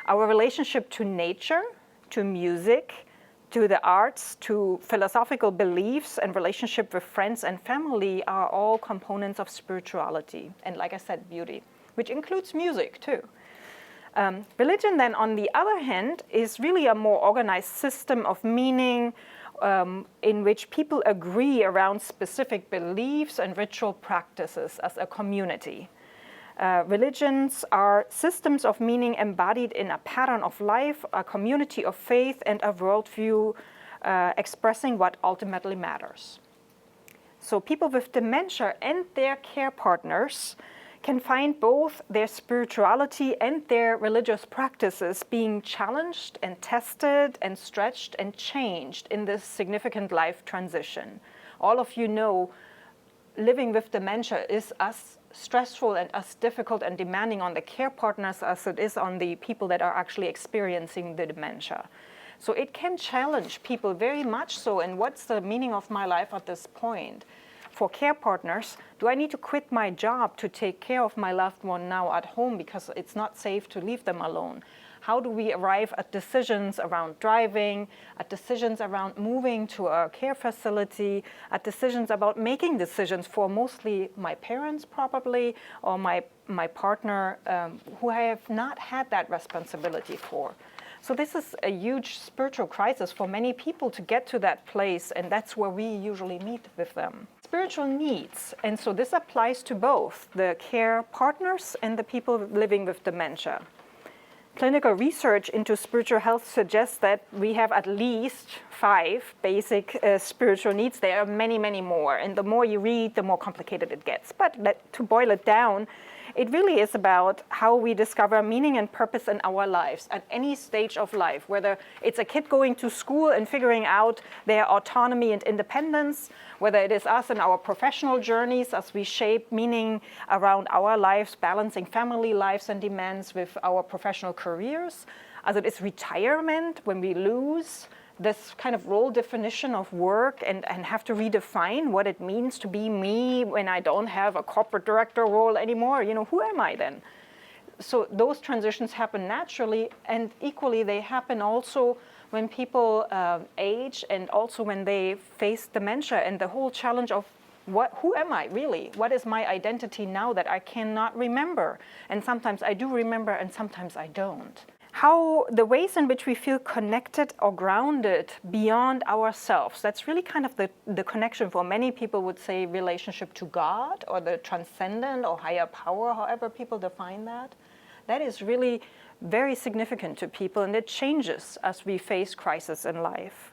Our relationship to nature, to music, to the arts, to philosophical beliefs, and relationship with friends and family are all components of spirituality. And like I said, beauty, which includes music too. Religion then, on the other hand, is really a more organized system of meaning in which people agree around specific beliefs and ritual practices as a community. Religions are systems of meaning embodied in a pattern of life, a community of faith, and a worldview expressing what ultimately matters. So people with dementia and their care partners can find both their spirituality and their religious practices being challenged and tested and stretched and changed in this significant life transition. All of you know living with dementia is as stressful and as difficult and demanding on the care partners as it is on the people that are actually experiencing the dementia. So it can challenge people very much so. And what's the meaning of my life at this point? For care partners, do I need to quit my job to take care of my loved one now at home because it's not safe to leave them alone? How do we arrive at decisions around driving, at decisions around moving to a care facility, at decisions about making decisions for mostly my parents probably, or my partner who I have not had that responsibility for? So this is a huge spiritual crisis for many people to get to that place, and that's where we usually meet with them. Spiritual needs, and so this applies to both the care partners and the people living with dementia. Clinical research into spiritual health suggests that we have at least 5 basic spiritual needs. There are many, many more, and the more you read, the more complicated it gets. But to boil it down, it really is about how we discover meaning and purpose in our lives at any stage of life, whether it's a kid going to school and figuring out their autonomy and independence, whether it is us in our professional journeys as we shape meaning around our lives, balancing family lives and demands with our professional careers, as it is retirement when we lose this kind of role definition of work and have to redefine what it means to be me when I don't have a corporate director role anymore. You know, who am I then? So those transitions happen naturally, and equally they happen also when people age, and also when they face dementia and the whole challenge of who am I really? What is my identity now that I cannot remember? And sometimes I do remember and sometimes I don't. How the ways in which we feel connected or grounded beyond ourselves, that's really kind of the connection for many people would say relationship to God or the transcendent or higher power, however people define that. That is really very significant to people, and it changes as we face crisis in life.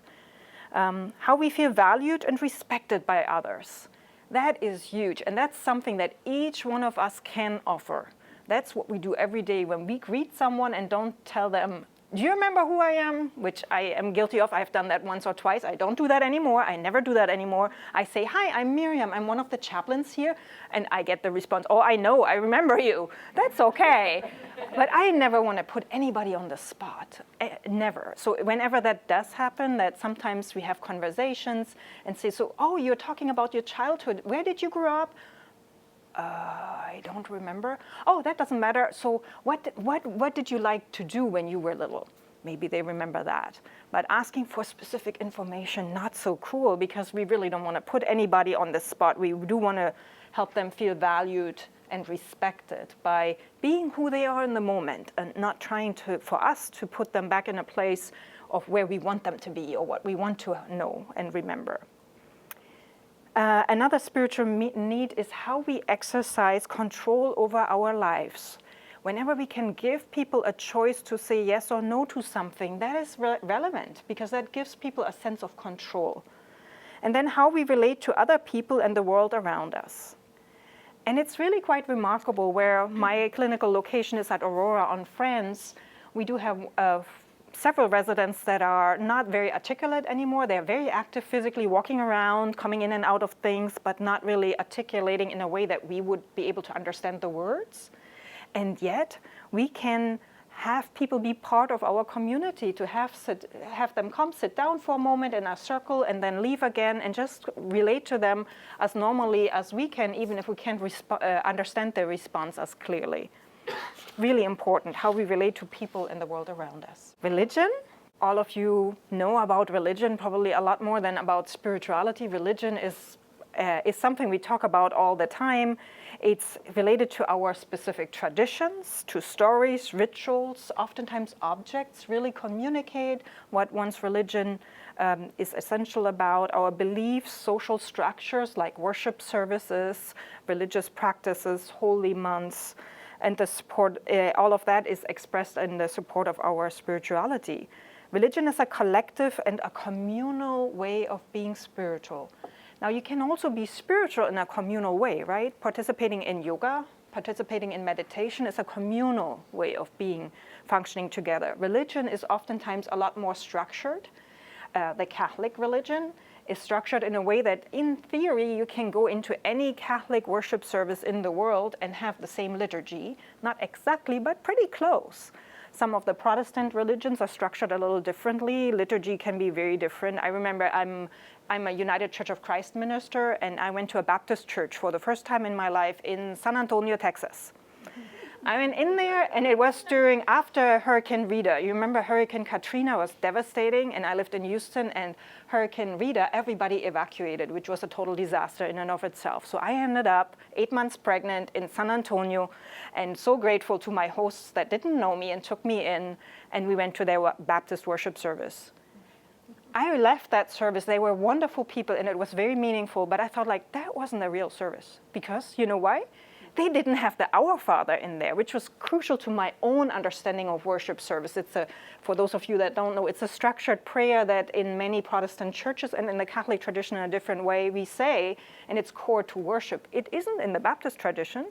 How we feel valued and respected by others. That is huge, and that's something that each one of us can offer. That's what we do every day when we greet someone and don't tell them, do you remember who I am? Which I am guilty of. I've done that once or twice. I don't do that anymore. I never do that anymore. I say, hi, I'm Miriam. I'm one of the chaplains here. And I get the response, oh, I know, I remember you. That's okay. But I never want to put anybody on the spot. Never. So whenever that does happen, that sometimes we have conversations and say, so, oh, you're talking about your childhood. Where did you grow up? I don't remember. Oh, that doesn't matter. So what did you like to do when you were little? Maybe they remember that. But asking for specific information, not so cool, because we really don't want to put anybody on the spot. We do want to help them feel valued and respected by being who they are in the moment, and not trying for us to put them back in a place of where we want them to be or what we want to know and remember. Another spiritual need is how we exercise control over our lives. whenever we can give people a choice to say yes or no to something, that is relevant because that gives people a sense of control. And then how we relate to other people and the world around us. And it's really quite remarkable where my clinical location is at Aurora on France. We do have several residents that are not very articulate anymore. They're very active physically, walking around, coming in and out of things, but not really articulating in a way that we would be able to understand the words. And yet, we can have people be part of our community, to have them come sit down for a moment in a circle and then leave again and just relate to them as normally as we can, even if we can't understand their response as clearly. Really important, how we relate to people in the world around us. Religion. All of you know about religion probably a lot more than about spirituality. Religion is something we talk about all the time. It's related to our specific traditions, to stories, rituals, oftentimes objects really communicate what one's religion is essential about, our beliefs, social structures like worship services, religious practices, holy months, and the support, all of that is expressed in the support of our spirituality. Religion is a collective and a communal way of being spiritual. Now, you can also be spiritual in a communal way, right? Participating in yoga, participating in meditation is a communal way of being, functioning together. Religion is oftentimes a lot more structured. The Catholic religion is structured in a way that, in theory, you can go into any Catholic worship service in the world and have the same liturgy. Not exactly, but pretty close. Some of the Protestant religions are structured a little differently. Liturgy can be very different. I remember I'm a United Church of Christ minister, and I went to a Baptist church for the first time in my life in San Antonio, Texas. I went in there, and it was after Hurricane Rita. You remember Hurricane Katrina was devastating, and I lived in Houston, and Hurricane Rita, everybody evacuated, which was a total disaster in and of itself. So I ended up 8 months pregnant in San Antonio, and so grateful to my hosts that didn't know me and took me in, and we went to their Baptist worship service. I left that service. They were wonderful people, and it was very meaningful, but I thought, like, that wasn't a real service. Because, you know why? They didn't have the Our Father in there, which was crucial to my own understanding of worship service. For those of you that don't know, it's a structured prayer that in many Protestant churches and in the Catholic tradition in a different way we say, and it's core to worship. It isn't in the Baptist tradition.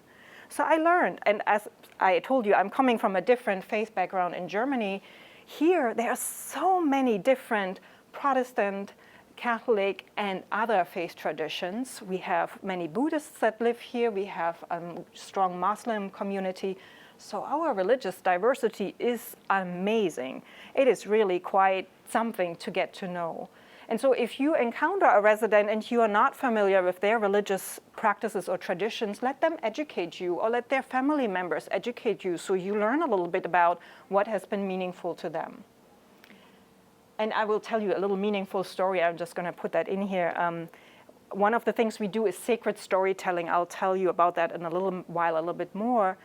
So I learned, and as I told you, I'm coming from a different faith background in Germany. Here, there are so many different Protestant, Catholic, and other faith traditions. We have many Buddhists that live here. We have a strong Muslim community. So our religious diversity is amazing. It is really quite something to get to know. And so if you encounter a resident and you are not familiar with their religious practices or traditions, let them educate you, or let their family members educate you, so you learn a little bit about what has been meaningful to them. And I will tell you a little meaningful story. I'm just going to put that in here. One of the things we do is sacred storytelling. I'll tell you about that in a little while, a little bit more.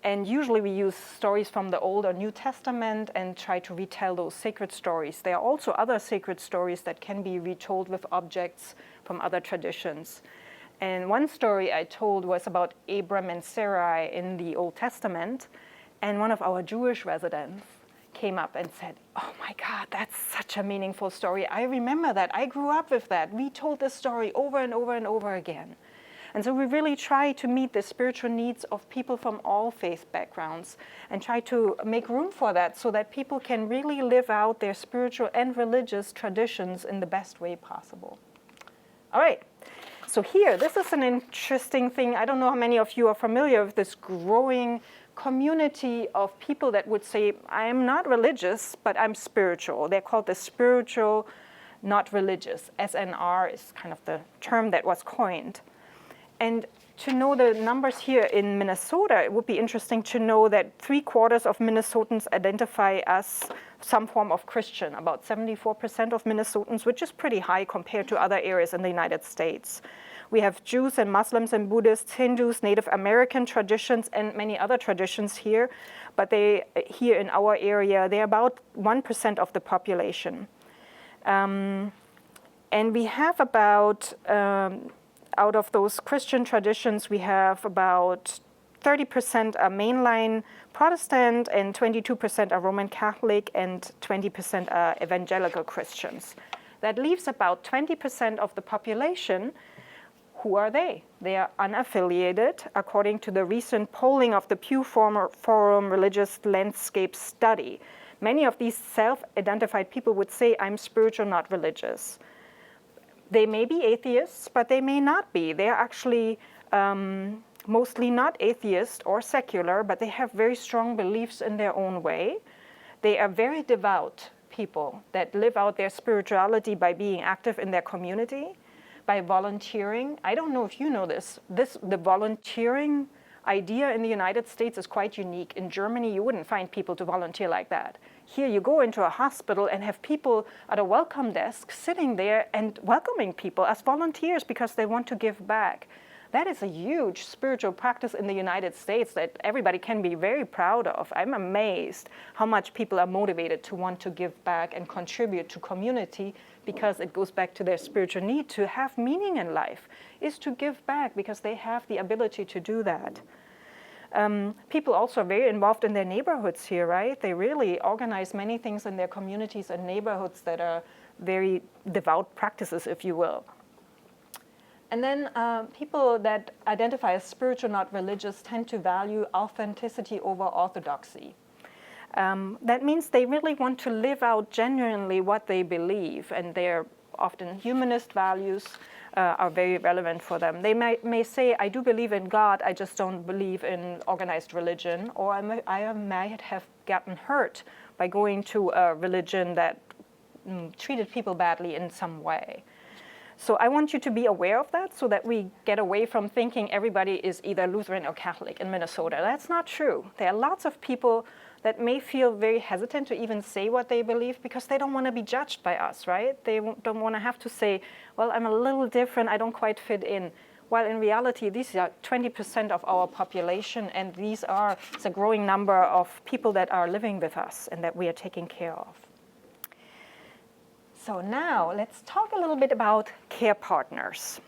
And usually we use stories from the Old or New Testament and try to retell those sacred stories. There are also other sacred stories that can be retold with objects from other traditions. And one story I told was about Abram and Sarai in the Old Testament. And one of our Jewish residents came up and said, "Oh my God, that's such a meaningful story. I remember that. I grew up with that. We told this story over and over and over again." And so we really try to meet the spiritual needs of people from all faith backgrounds and try to make room for that so that people can really live out their spiritual and religious traditions in the best way possible. All right. So here, this is an interesting thing. I don't know how many of you are familiar with this growing community of people that would say, I am not religious, but I'm spiritual. They're called the spiritual, not religious. SNR is kind of the term that was coined. And to know the numbers here in Minnesota, it would be interesting to know that 3/4 of Minnesotans identify as some form of Christian, about 74% of Minnesotans, which is pretty high compared to other areas in the United States. We have Jews and Muslims and Buddhists, Hindus, Native American traditions, and many other traditions here. But here in our area, they're about 1% of the population. And we have about, out of those Christian traditions, we have about 30% are mainline Protestant, and 22% are Roman Catholic, and 20% are evangelical Christians. That leaves about 20% of the population. Who are they? They are unaffiliated, according to the recent polling of the Pew Forum Religious Landscape Study. Many of these self-identified people would say, I'm spiritual, not religious. They may be atheists, but they may not be. They're actually mostly not atheist or secular, but they have very strong beliefs in their own way. They are very devout people that live out their spirituality by being active in their community, by volunteering. I don't know if you know this. The volunteering idea in the United States is quite unique. In Germany, you wouldn't find people to volunteer like that. Here, you go into a hospital and have people at a welcome desk sitting there and welcoming people as volunteers because they want to give back. That is a huge spiritual practice in the United States that everybody can be very proud of. I'm amazed how much people are motivated to want to give back and contribute to community, because it goes back to their spiritual need to have meaning in life, is to give back because they have the ability to do that. People also are very involved in their neighborhoods here, right? They really organize many things in their communities and neighborhoods that are very devout practices, if you will. And then people that identify as spiritual, not religious, tend to value authenticity over orthodoxy. That means they really want to live out genuinely what they believe, and their often humanist values are very relevant for them. They may say, I do believe in God, I just don't believe in organized religion, or I might have gotten hurt by going to a religion that treated people badly in some way. So I want you to be aware of that so that we get away from thinking everybody is either Lutheran or Catholic in Minnesota. That's not true. There are lots of people that may feel very hesitant to even say what they believe because they don't want to be judged by us, right? They don't want to have to say, well, I'm a little different, I don't quite fit in. While in reality, these are 20% of our population, and it's a growing number of people that are living with us and that we are taking care of. So now let's talk a little bit about care partners.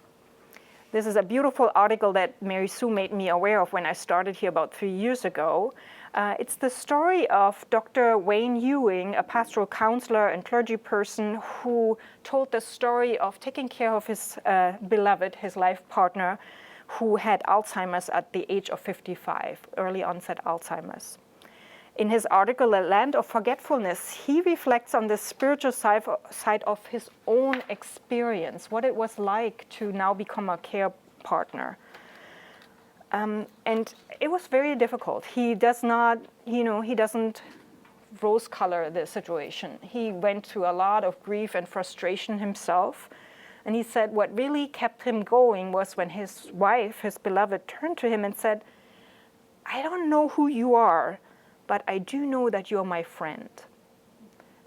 This is a beautiful article that Marysue made me aware of when I started here about 3 years ago. It's the story of Dr. Wayne Ewing, a pastoral counselor and clergy person who told the story of taking care of his beloved, his life partner, who had Alzheimer's at the age of 55, early onset Alzheimer's. In his article, A Land of Forgetfulness, he reflects on the spiritual side of his own experience, what it was like to now become a care partner. And it was very difficult. He doesn't rose color the situation. He went through a lot of grief and frustration himself. And he said what really kept him going was when his wife, his beloved, turned to him and said, I don't know who you are, but I do know that you're my friend.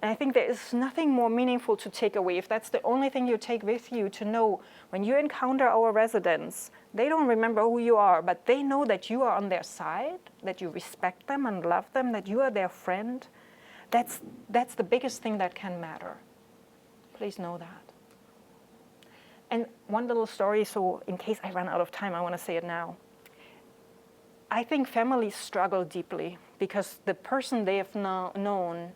And I think there is nothing more meaningful to take away. If that's the only thing you take with you, to know when you encounter our residents, they don't remember who you are, but they know that you are on their side, that you respect them and love them, that you are their friend. That's the biggest thing that can matter. Please know that. And one little story, so in case I run out of time, I want to say it now. I think families struggle deeply because the person they have known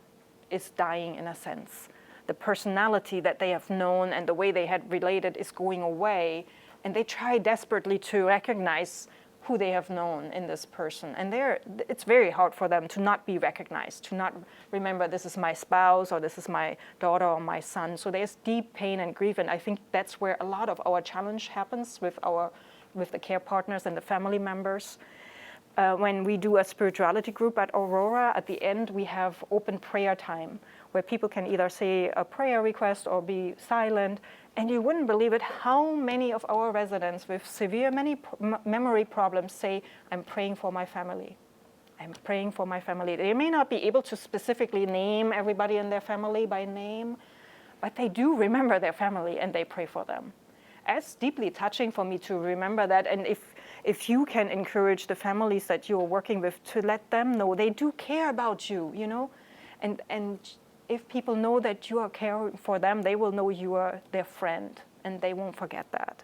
is dying in a sense. The personality that they have known and the way they had related is going away, and they try desperately to recognize who they have known in this person. And it's very hard for them to not be recognized, to not remember this is my spouse or this is my daughter or my son. So there's deep pain and grief, and I think that's where a lot of our challenge happens with the care partners and the family members. When we do a spirituality group at Aurora, at the end we have open prayer time where people can either say a prayer request or be silent. And you wouldn't believe it how many of our residents with severe memory problems say, I'm praying for my family. I'm praying for my family. They may not be able to specifically name everybody in their family by name, but they do remember their family and they pray for them. It's deeply touching for me to remember that. And if you can encourage the families that you're working with to let them know they do care about you, and if people know that you are caring for them, they will know you are their friend, and they won't forget that.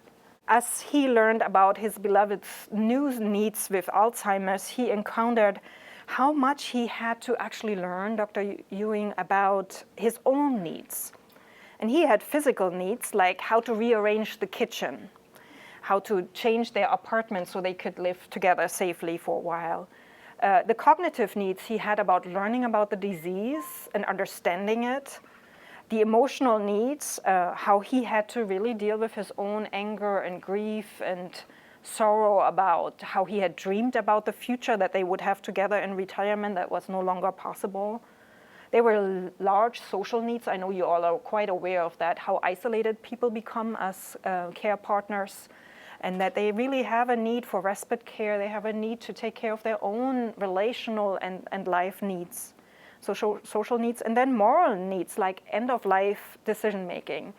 as he learned about his beloved's new needs with Alzheimer's, he encountered how much he had to actually learn, Dr. Ewing, about his own needs. And he had physical needs, like how to rearrange the kitchen, how to change their apartment so they could live together safely for a while. The cognitive needs he had about learning about the disease and understanding it. The emotional needs, how he had to really deal with his own anger and grief and sorrow about how he had dreamed about the future that they would have together in retirement that was no longer possible. There were large social needs. I know you all are quite aware of that, how isolated people become as care partners, and that they really have a need for respite care. They have a need to take care of their own relational and life needs, social needs, and then moral needs like end-of-life decision-making.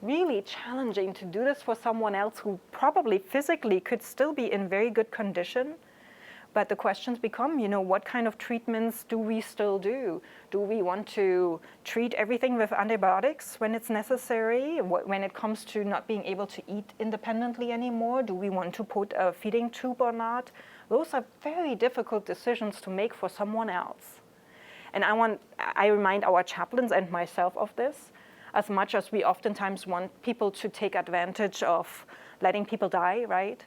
Really challenging to do this for someone else who probably physically could still be in very good condition. But the questions become, what kind of treatments do we still do? Do we want to treat everything with antibiotics when it's necessary? When it comes to not being able to eat independently anymore, do we want to put a feeding tube or not? Those are very difficult decisions to make for someone else. And I remind our chaplains and myself of this, as much as we oftentimes want people to take advantage of letting people die, right?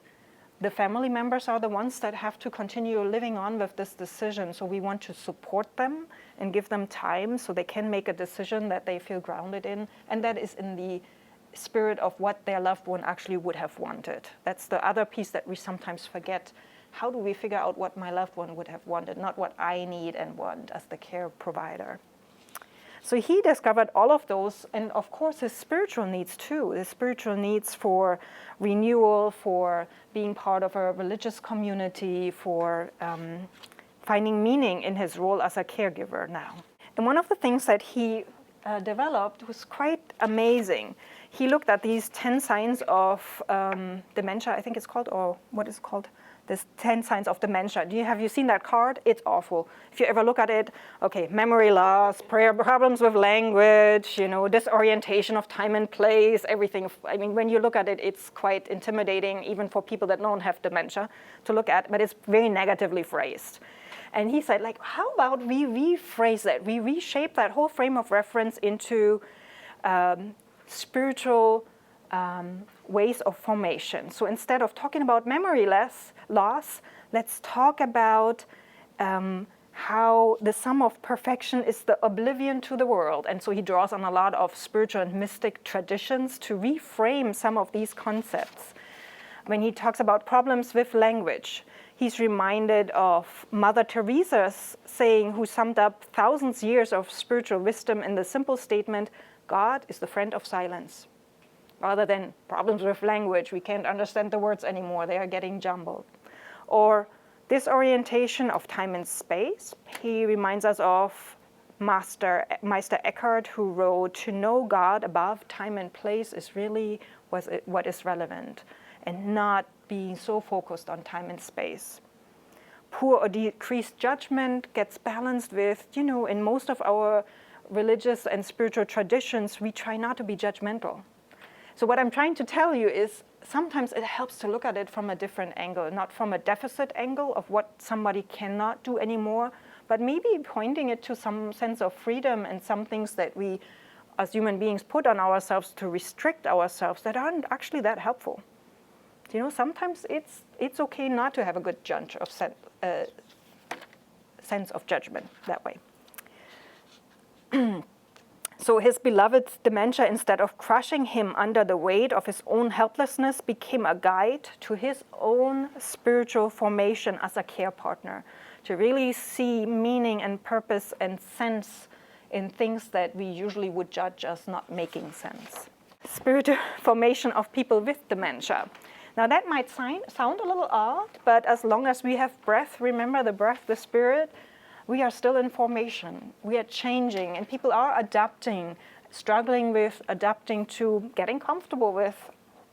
The family members are the ones that have to continue living on with this decision. So we want to support them and give them time so they can make a decision that they feel grounded in, and that is in the spirit of what their loved one actually would have wanted. That's the other piece that we sometimes forget. How do we figure out what my loved one would have wanted, not what I need and want as the care provider? So he discovered all of those, and of course his spiritual needs too, his spiritual needs for renewal, for being part of a religious community, for finding meaning in his role as a caregiver now. And one of the things that he developed was quite amazing. He looked at these 10 signs of dementia, I think it's called, or what is it called? There's 10 signs of dementia. Have you seen that card? It's awful. If you ever look at it, okay, memory loss, problems with language, disorientation of time and place, everything. I mean, when you look at it, it's quite intimidating, even for people that don't have dementia to look at, but it's very negatively phrased. And he said, how about we rephrase that? We reshape that whole frame of reference into spiritual ways of formation. So instead of talking about memory loss, let's talk about how the sum of perfection is the oblivion to the world. And so he draws on a lot of spiritual and mystic traditions to reframe some of these concepts. When he talks about problems with language, he's reminded of Mother Teresa's saying, who summed up thousands of years of spiritual wisdom in the simple statement, God is the friend of silence. Rather than problems with language, we can't understand the words anymore, they are getting jumbled. Or disorientation of time and space. He reminds us of Meister Eckhart, who wrote, to know God above time and place is really what is relevant, and not being so focused on time and space. Poor or decreased judgment gets balanced with, in most of our religious and spiritual traditions, we try not to be judgmental. So what I'm trying to tell you is sometimes it helps to look at it from a different angle, not from a deficit angle of what somebody cannot do anymore, but maybe pointing it to some sense of freedom and some things that we as human beings put on ourselves to restrict ourselves that aren't actually that helpful. Sometimes it's okay not to have a good judge of sense of judgment that way. So his beloved's dementia, instead of crushing him under the weight of his own helplessness, became a guide to his own spiritual formation as a care partner, to really see meaning and purpose and sense in things that we usually would judge as not making sense. Spiritual formation of people with dementia. Now that might sound a little odd, but as long as we have breath, remember the breath, the spirit, we are still in formation. We are changing, and people are adapting, struggling with adapting to getting comfortable with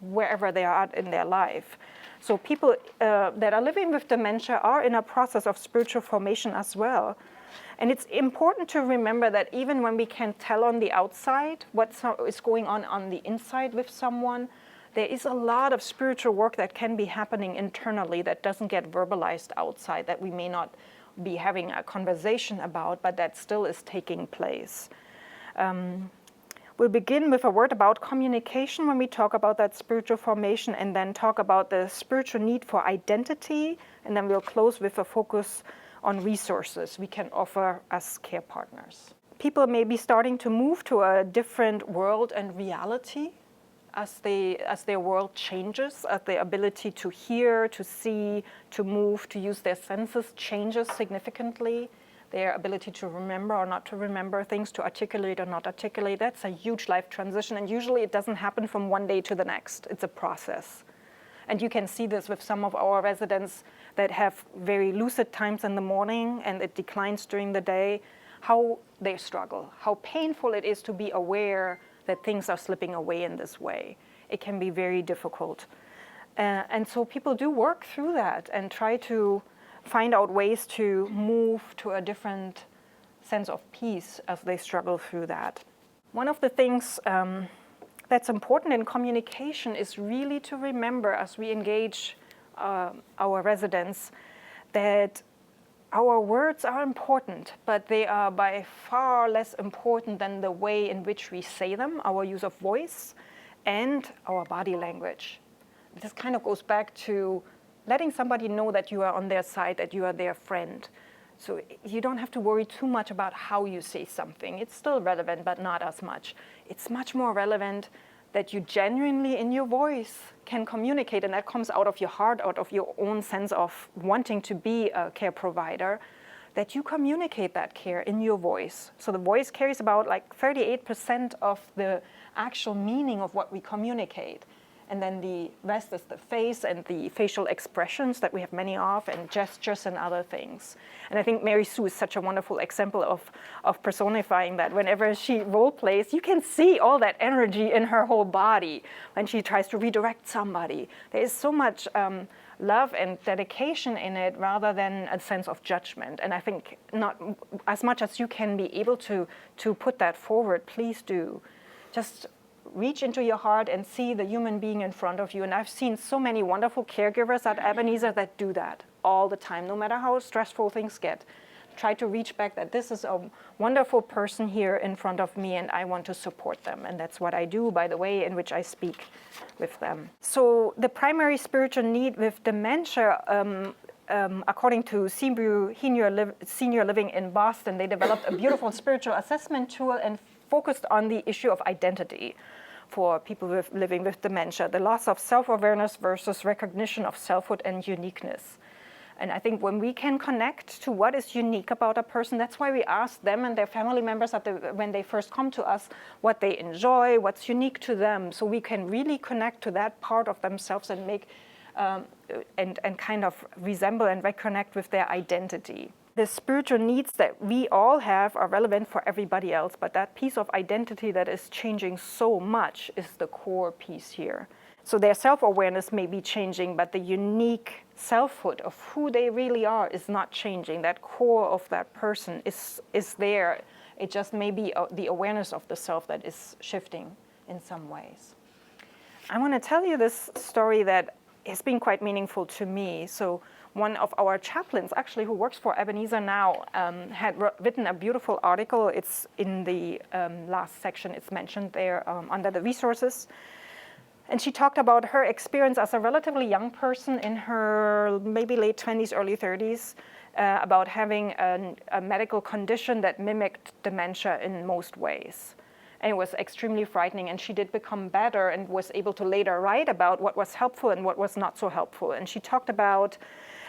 wherever they are at in their life. So people that are living with dementia are in a process of spiritual formation as well. And it's important to remember that even when we can't tell on the outside what is going on the inside with someone, there is a lot of spiritual work that can be happening internally that doesn't get verbalized outside, that we may not be having a conversation about, but that still is taking place. We'll begin with a word about communication when we talk about that spiritual formation, and then talk about the spiritual need for identity, and then we'll close with a focus on resources we can offer as care partners. People may be starting to move to a different world and reality as their world changes, as their ability to hear, to see, to move, to use their senses changes significantly. Their ability to remember or not to remember things, to articulate or not articulate, that's a huge life transition, and usually it doesn't happen from one day to the next. It's a process. And you can see this with some of our residents that have very lucid times in the morning and it declines during the day, how they struggle, how painful it is to be aware that things are slipping away in this way. It can be very difficult. And so people do work through that and try to find out ways to move to a different sense of peace as they struggle through that. One of the things that's important in communication is really to remember as we engage our residents that our words are important, but they are by far less important than the way in which we say them, our use of voice, and our body language. This kind of goes back to letting somebody know that you are on their side, that you are their friend. So you don't have to worry too much about how you say something. It's still relevant, but not as much. It's much more relevant that you genuinely in your voice can communicate, and that comes out of your heart, out of your own sense of wanting to be a care provider, that you communicate that care in your voice. So the voice carries about like 38% of the actual meaning of what we communicate. And then the rest is the face and the facial expressions that we have many of, and gestures and other things. And I think Marysue is such a wonderful example of personifying that. Whenever she role plays, you can see all that energy in her whole body when she tries to redirect somebody. There is so much love and dedication in it rather than a sense of judgment. And I think not as much as you can be able to put that forward, please do. Just reach into your heart and see the human being in front of you. And I've seen so many wonderful caregivers at Ebenezer that do that all the time, no matter how stressful things get. Try to reach back that this is a wonderful person here in front of me and I want to support them. And that's what I do, by the way, in which I speak with them. So the primary spiritual need with dementia, according to Senior Living in Boston, they developed a beautiful spiritual assessment tool and focused on the issue of identity for people living with dementia, the loss of self-awareness versus recognition of selfhood and uniqueness. And I think when we can connect to what is unique about a person, that's why we ask them and their family members when they first come to us what they enjoy, what's unique to them, so we can really connect to that part of themselves and make and kind of resemble and reconnect with their identity. The spiritual needs that we all have are relevant for everybody else, but that piece of identity that is changing so much is the core piece here. So their self-awareness may be changing, but the unique selfhood of who they really are is not changing. That core of that person is there. It just may be the awareness of the self that is shifting in some ways. I want to tell you this story that has been quite meaningful to me. So one of our chaplains, actually, who works for Ebenezer now, had written a beautiful article. It's in the last section. It's mentioned there under the resources. And she talked about her experience as a relatively young person in her maybe late 20s, early 30s, about having a medical condition that mimicked dementia in most ways. And it was extremely frightening, and she did become better and was able to later write about what was helpful and what was not so helpful. And she talked about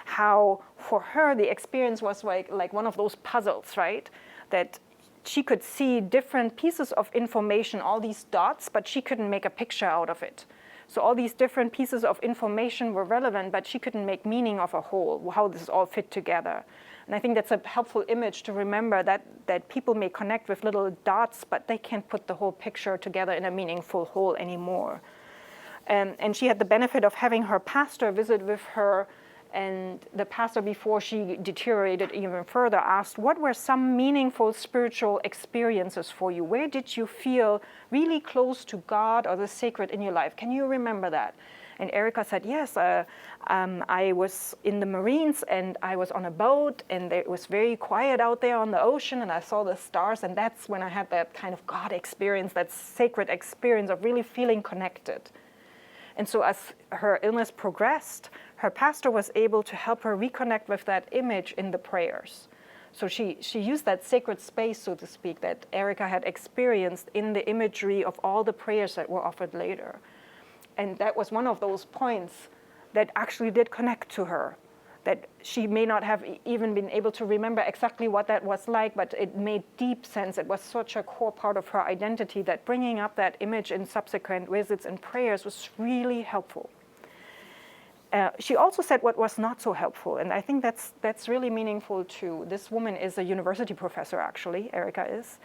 how for her the experience was like one of those puzzles, right? That she could see different pieces of information, all these dots, but she couldn't make a picture out of it. So all these different pieces of information were relevant, but she couldn't make meaning of a whole, how this all fit together. And I think that's a helpful image to remember that people may connect with little dots, but they can't put the whole picture together in a meaningful whole anymore. And she had the benefit of having her pastor visit with her And the pastor, before she deteriorated even further, asked, what were some meaningful spiritual experiences for you? Where did you feel really close to God or the sacred in your life? Can you remember that? And Erica said, yes, I was in the Marines and I was on a boat and it was very quiet out there on the ocean and I saw the stars, and that's when I had that kind of God experience, that sacred experience of really feeling connected. And so as her illness progressed, her pastor was able to help her reconnect with that image in the prayers. So she used that sacred space, so to speak, that Erica had experienced in the imagery of all the prayers that were offered later. And that was one of those points that actually did connect to her, that she may not have even been able to remember exactly what that was like, but it made deep sense. It was such a core part of her identity that bringing up that image in subsequent visits and prayers was really helpful. She also said what was not so helpful, and I think that's really meaningful too. This woman is a university professor, actually, Erica is,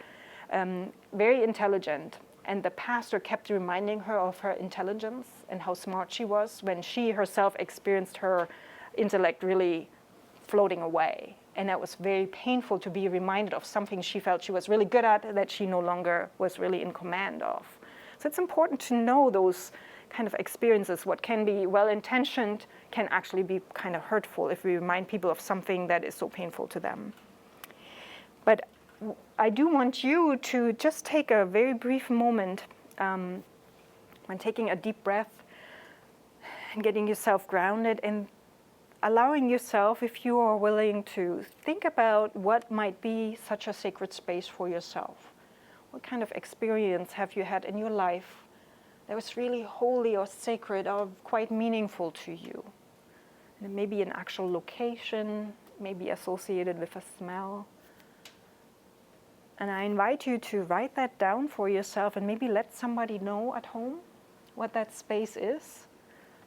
very intelligent, and the pastor kept reminding her of her intelligence and how smart she was when she herself experienced her intellect really floating away. And that was very painful to be reminded of something she felt she was really good at that she no longer was really in command of. So it's important to know those kind of experiences. What can be well-intentioned can actually be kind of hurtful if we remind people of something that is so painful to them. But I do want you to just take a very brief moment when taking a deep breath and getting yourself grounded and allowing yourself, if you are willing to, think about what might be such a sacred space for yourself. What kind of experience have you had in your life that was really holy or sacred or quite meaningful to you? And it may be an actual location, maybe associated with a smell. And I invite you to write that down for yourself and maybe let somebody know at home what that space is.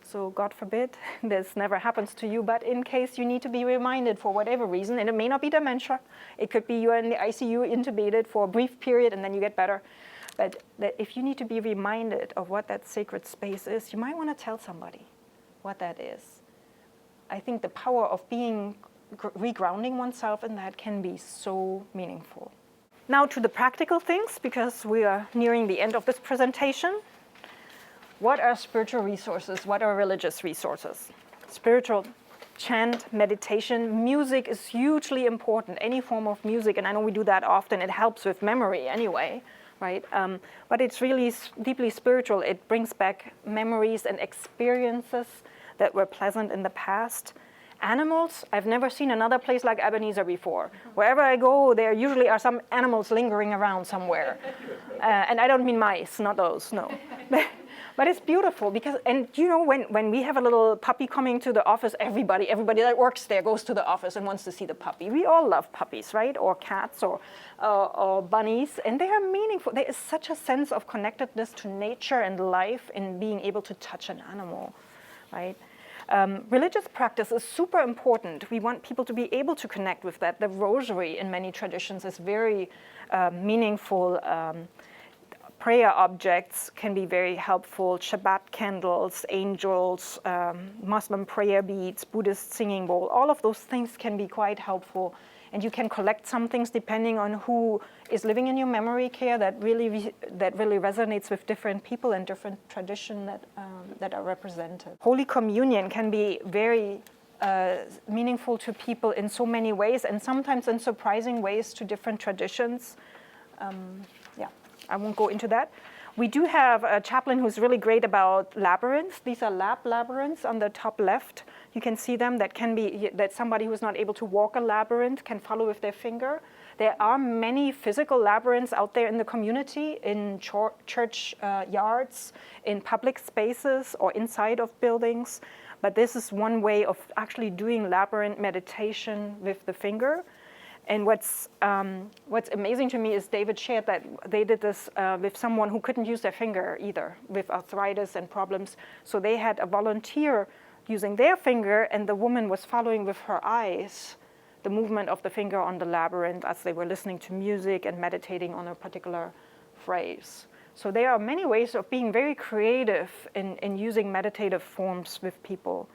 So God forbid this never happens to you, but in case you need to be reminded for whatever reason, and it may not be dementia, it could be you're in the ICU intubated for a brief period and then you get better. But that if you need to be reminded of what that sacred space is, you might want to tell somebody what that is. I think the power of being regrounding oneself in that can be so meaningful. Now to the practical things, because we are nearing the end of this presentation. What are spiritual resources? What are religious resources? Spiritual chant, meditation, music is hugely important, any form of music, and I know we do that often. It helps with memory anyway, right? But it's really deeply spiritual. It brings back memories and experiences that were pleasant in the past. Animals, I've never seen another place like Ebenezer before. Wherever I go, there usually are some animals lingering around somewhere. And I don't mean mice, not those, no. But it's beautiful because, and you know, when we have a little puppy coming to the office, everybody that works there goes to the office and wants to see the puppy. We all love puppies, right? Or cats or bunnies, and they are meaningful. There is such a sense of connectedness to nature and life in being able to touch an animal, right? Religious practice is super important. We want people to be able to connect with that. The rosary in many traditions is very meaningful. Prayer objects can be very helpful. Shabbat candles, angels, Muslim prayer beads, Buddhist singing bowl, all of those things can be quite helpful. And you can collect some things depending on who is living in your memory care that really resonates with different people and different traditions that are represented. Holy Communion can be very meaningful to people in so many ways, and sometimes in surprising ways to different traditions. I won't go into that. We do have a chaplain who's really great about labyrinths. These are labyrinths on the top left. You can see them. That can be that somebody who's not able to walk a labyrinth can follow with their finger. There are many physical labyrinths out there in the community, in church yards, in public spaces, or inside of buildings. But this is one way of actually doing labyrinth meditation with the finger. And what's amazing to me is David shared that they did this with someone who couldn't use their finger either, with arthritis and problems. So they had a volunteer using their finger, and the woman was following with her eyes the movement of the finger on the labyrinth as they were listening to music and meditating on a particular phrase. So there are many ways of being very creative in using meditative forms with people.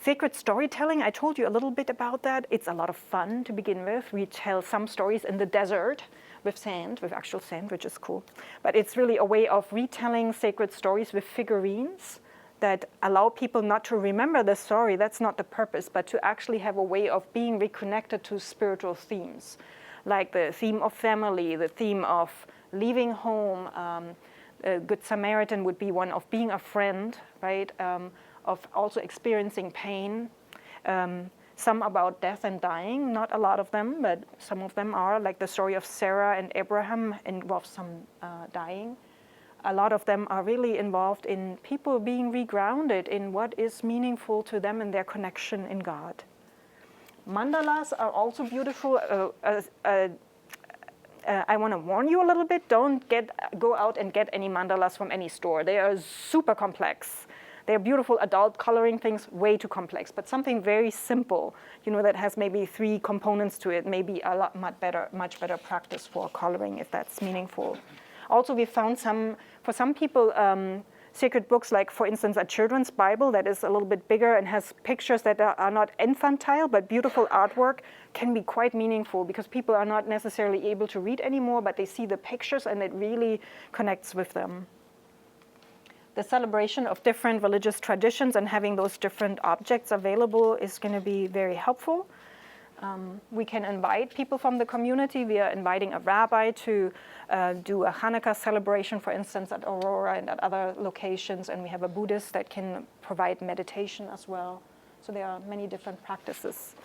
Sacred storytelling, I told you a little bit about that. It's a lot of fun to begin with. We tell some stories in the desert with sand, with actual sand, which is cool. But it's really a way of retelling sacred stories with figurines that allow people not to remember the story. That's not the purpose, but to actually have a way of being reconnected to spiritual themes, like the theme of family, the theme of leaving home. A Good Samaritan would be one of being a friend, right? Of also experiencing pain. Some about death and dying, not a lot of them, but some of them are, like the story of Sarah and Abraham involves some dying. A lot of them are really involved in people being regrounded in what is meaningful to them and their connection in God. Mandalas are also beautiful. I want to warn you a little bit, don't go out and get any mandalas from any store. They are super complex. They're beautiful adult coloring things, way too complex, but something very simple, that has maybe 3 components to it, may be a much better practice for coloring if that's meaningful. Also, we found for some people, sacred books, like for instance, a children's Bible that is a little bit bigger and has pictures that are not infantile, but beautiful artwork, can be quite meaningful because people are not necessarily able to read anymore, but they see the pictures and it really connects with them. The celebration of different religious traditions and having those different objects available is going to be very helpful. We can invite people from the community. We are inviting a rabbi to do a Hanukkah celebration, for instance, at Aurora and at other locations, and we have a Buddhist that can provide meditation as well. So there are many different practices.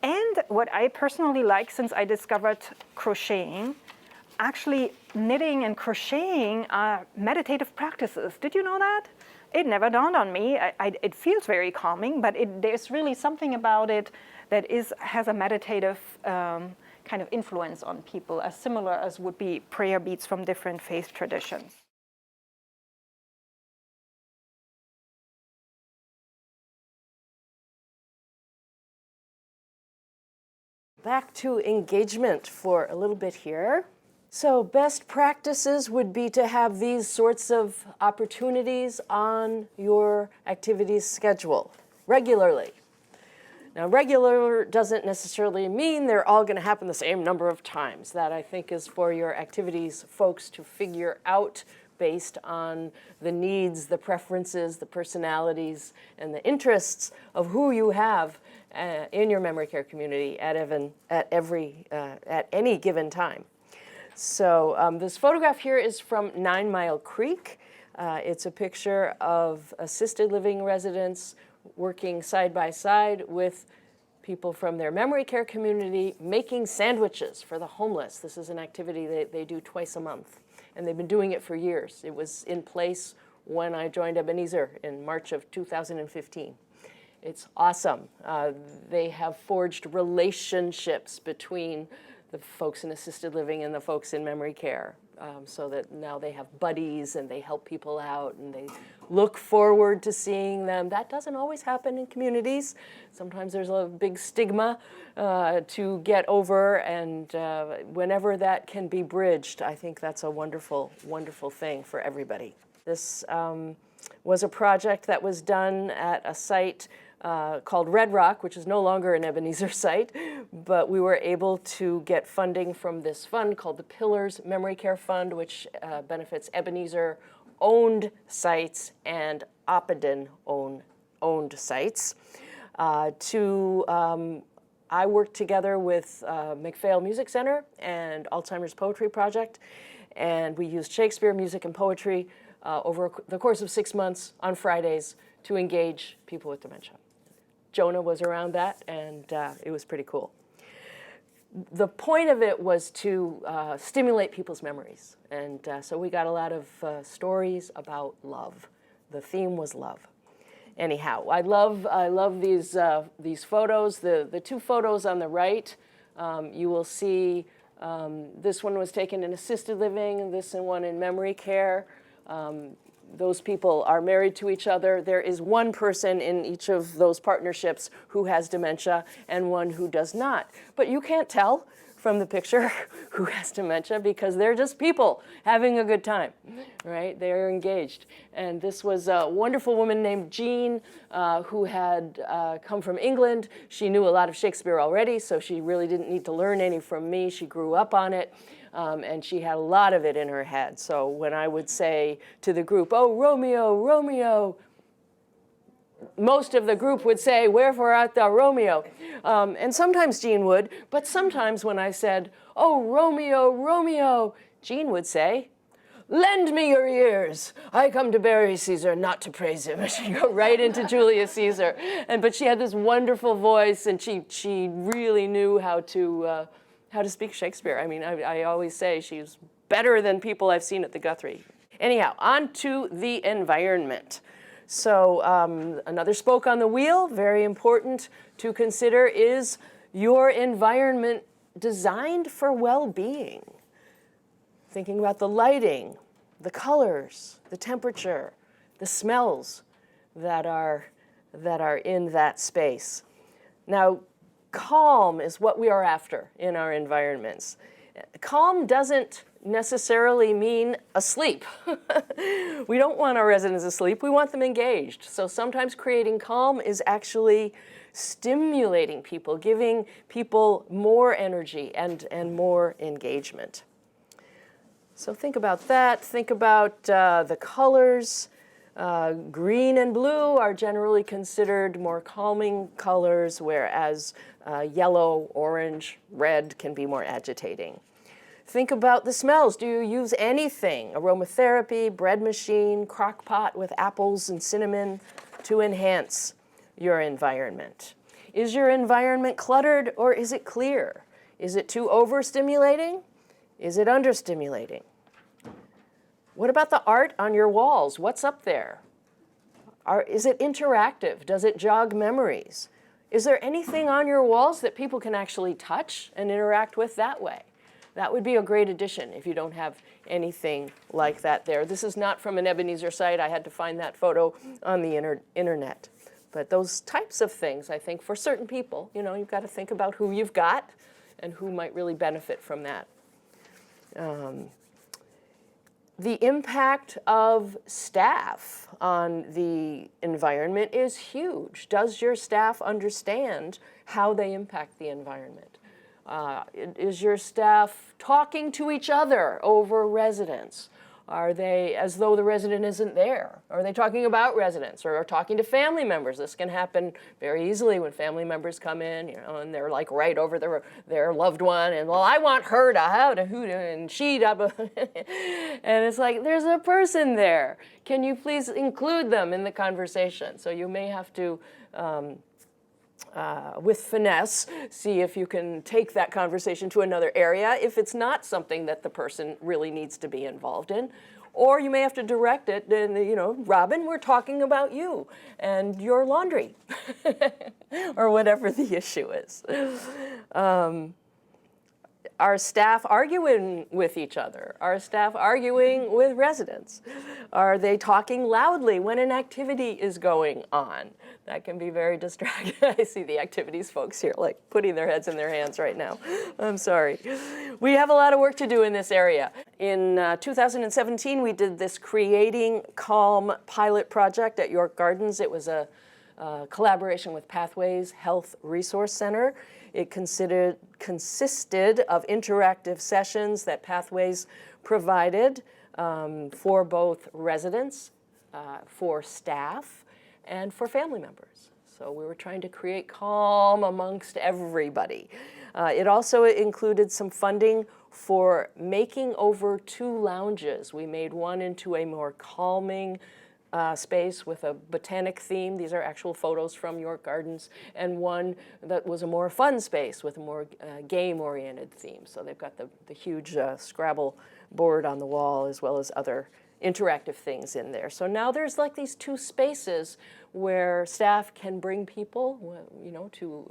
And what I personally like, since I discovered crocheting, actually knitting and crocheting are meditative practices. Did you know that? It never dawned on me. It feels very calming, but there's really something about it that has a meditative kind of influence on people, as similar as would be prayer beads from different faith traditions. Back to engagement for a little bit here. So best practices would be to have these sorts of opportunities on your activities schedule regularly. Now, regular doesn't necessarily mean they're all going to happen the same number of times. That, I think, is for your activities folks to figure out based on the needs, the preferences, the personalities, and the interests of who you have in your memory care community at any given time. So this photograph here is from 9 Mile Creek. It's a picture of assisted living residents working side by side with people from their memory care community making sandwiches for the homeless. This is an activity they do twice a month, and they've been doing it for years. It was in place when I joined Ebenezer in March of 2015. It's awesome. They have forged relationships between the folks in assisted living and the folks in memory care, so that now they have buddies and they help people out and they look forward to seeing them. That doesn't always happen in communities. Sometimes there's a big stigma to get over, and whenever that can be bridged, I think that's a wonderful, wonderful thing for everybody. This was a project that was done at a site called Red Rock, which is no longer an Ebenezer site, but we were able to get funding from this fund called the Pillars Memory Care Fund, which benefits Ebenezer-owned sites and Oppidan-owned sites. I worked together with McPhail Music Center and Alzheimer's Poetry Project, and we used Shakespeare, music, and poetry over the course of 6 months on Fridays to engage people with dementia. Jonah was around that, and it was pretty cool. The point of it was to stimulate people's memories, and so we got a lot of stories about love. The theme was love. Anyhow, I love these photos. The 2 photos on the right, you will see this one was taken in assisted living, this one in memory care. Those people are married to each other. There is one person in each of those partnerships who has dementia and one who does not. But you can't tell from the picture who has dementia because they're just people having a good time, right? They're engaged. And this was a wonderful woman named Jean who had come from England. She knew a lot of Shakespeare already, so she really didn't need to learn any from me. She grew up on it, and she had a lot of it in her head. So when I would say to the group, "Oh, Romeo, Romeo," most of the group would say, "Wherefore art thou, Romeo?" And sometimes Jean would, but sometimes when I said, "Oh, Romeo, Romeo," Jean would say, "Lend me your ears. I come to bury Caesar, not to praise him." She'd go right into Julius Caesar. But she had this wonderful voice, and she really knew how to speak Shakespeare. I mean, I always say she's better than people I've seen at the Guthrie. Anyhow, on to the environment. So another spoke on the wheel, very important to consider, is your environment designed for well-being? Thinking about the lighting, the colors, the temperature, the smells that are in that space. Now, calm is what we are after in our environments. Calm doesn't necessarily mean asleep. We don't want our residents asleep, we want them engaged. So sometimes creating calm is actually stimulating people, giving people more energy and more engagement. So think about that, think about the colors. Green and blue are generally considered more calming colors, whereas yellow, orange, red can be more agitating. Think about the smells. Do you use anything, aromatherapy, bread machine, crock pot with apples and cinnamon, to enhance your environment? Is your environment cluttered or is it clear? Is it too overstimulating? Is it understimulating? What about the art on your walls? What's up there? Is it interactive? Does it jog memories? Is there anything on your walls that people can actually touch and interact with that way? That would be a great addition if you don't have anything like that there. This is not from an Ebenezer site. I had to find that photo on the internet. But those types of things, I think, for certain people, you know, you've got to think about who you've got and who might really benefit from that. The impact of staff on the environment is huge. Does your staff understand how they impact the environment? Is your staff talking to each other over residents? Are they as though the resident isn't there? Are they talking about residents or talking to family members? This can happen very easily when family members come in, you know, and they're like right over their loved one, and well, I want her to have to who and she to, and it's like there's a person there. Can you please include them in the conversation? So you may have to. With finesse, see if you can take that conversation to another area if it's not something that the person really needs to be involved in. Or you may have to direct it, and, you know, Robin, we're talking about you and your laundry, or whatever the issue is. Are staff arguing with each other? Are staff arguing with residents? Are they talking loudly when an activity is going on? That can be very distracting. I see the activities folks here like putting their heads in their hands right now. I'm sorry. We have a lot of work to do in this area. In 2017, we did this Creating Calm pilot project at York Gardens. It was a collaboration with Pathways Health Resource Center. It consisted of interactive sessions that Pathways provided for both residents, for staff, and for family members. So we were trying to create calm amongst everybody. It also included some funding for making over 2 lounges. We made one into a more calming space with a botanic theme. These are actual photos from York Gardens, and one that was a more fun space with a more game-oriented theme. So they've got the huge Scrabble board on the wall as well as other interactive things in there. So now there's like these 2 spaces where staff can bring people, you know, to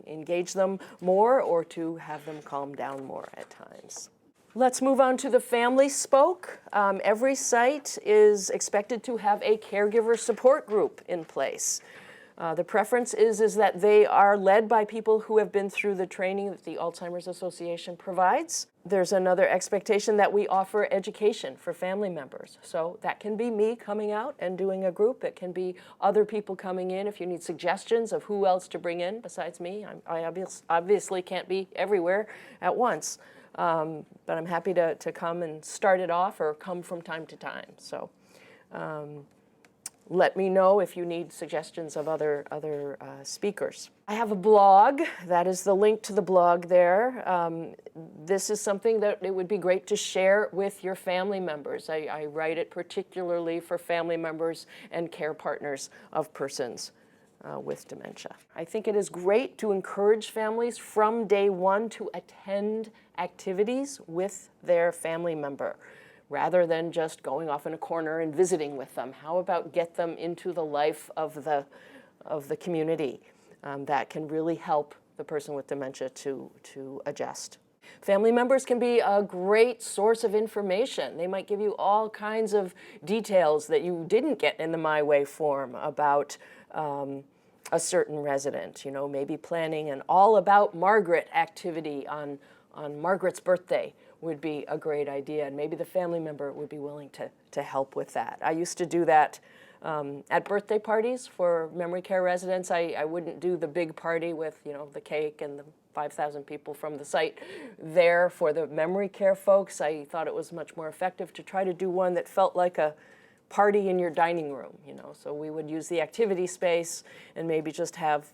engage them more or to have them calm down more at times. Let's move on to the family spoke. Every site is expected to have a caregiver support group in place. The preference is that they are led by people who have been through the training that the Alzheimer's Association provides. There's another expectation that we offer education for family members. So that can be me coming out and doing a group. It can be other people coming in if you need suggestions of who else to bring in besides me. I obviously can't be everywhere at once, but I'm happy to come and start it off or come from time to time. So. Let me know if you need suggestions of other speakers. I have a blog. That is the link to the blog there. This is something that it would be great to share with your family members. I write it particularly for family members and care partners of persons with dementia. I think it is great to encourage families from day one to attend activities with their family member, rather than just going off in a corner and visiting with them. How about get them into the life of the community? That can really help the person with dementia to adjust. Family members can be a great source of information. They might give you all kinds of details that you didn't get in the My Way form about a certain resident. You know, maybe planning an all about Margaret activity on Margaret's birthday would be a great idea, and maybe the family member would be willing to help with that. I used to do that at birthday parties for memory care residents. I wouldn't do the big party with, you know, the cake and the 5,000 people from the site there for the memory care folks. I thought it was much more effective to try to do one that felt like a party in your dining room, you know. So we would use the activity space and maybe just have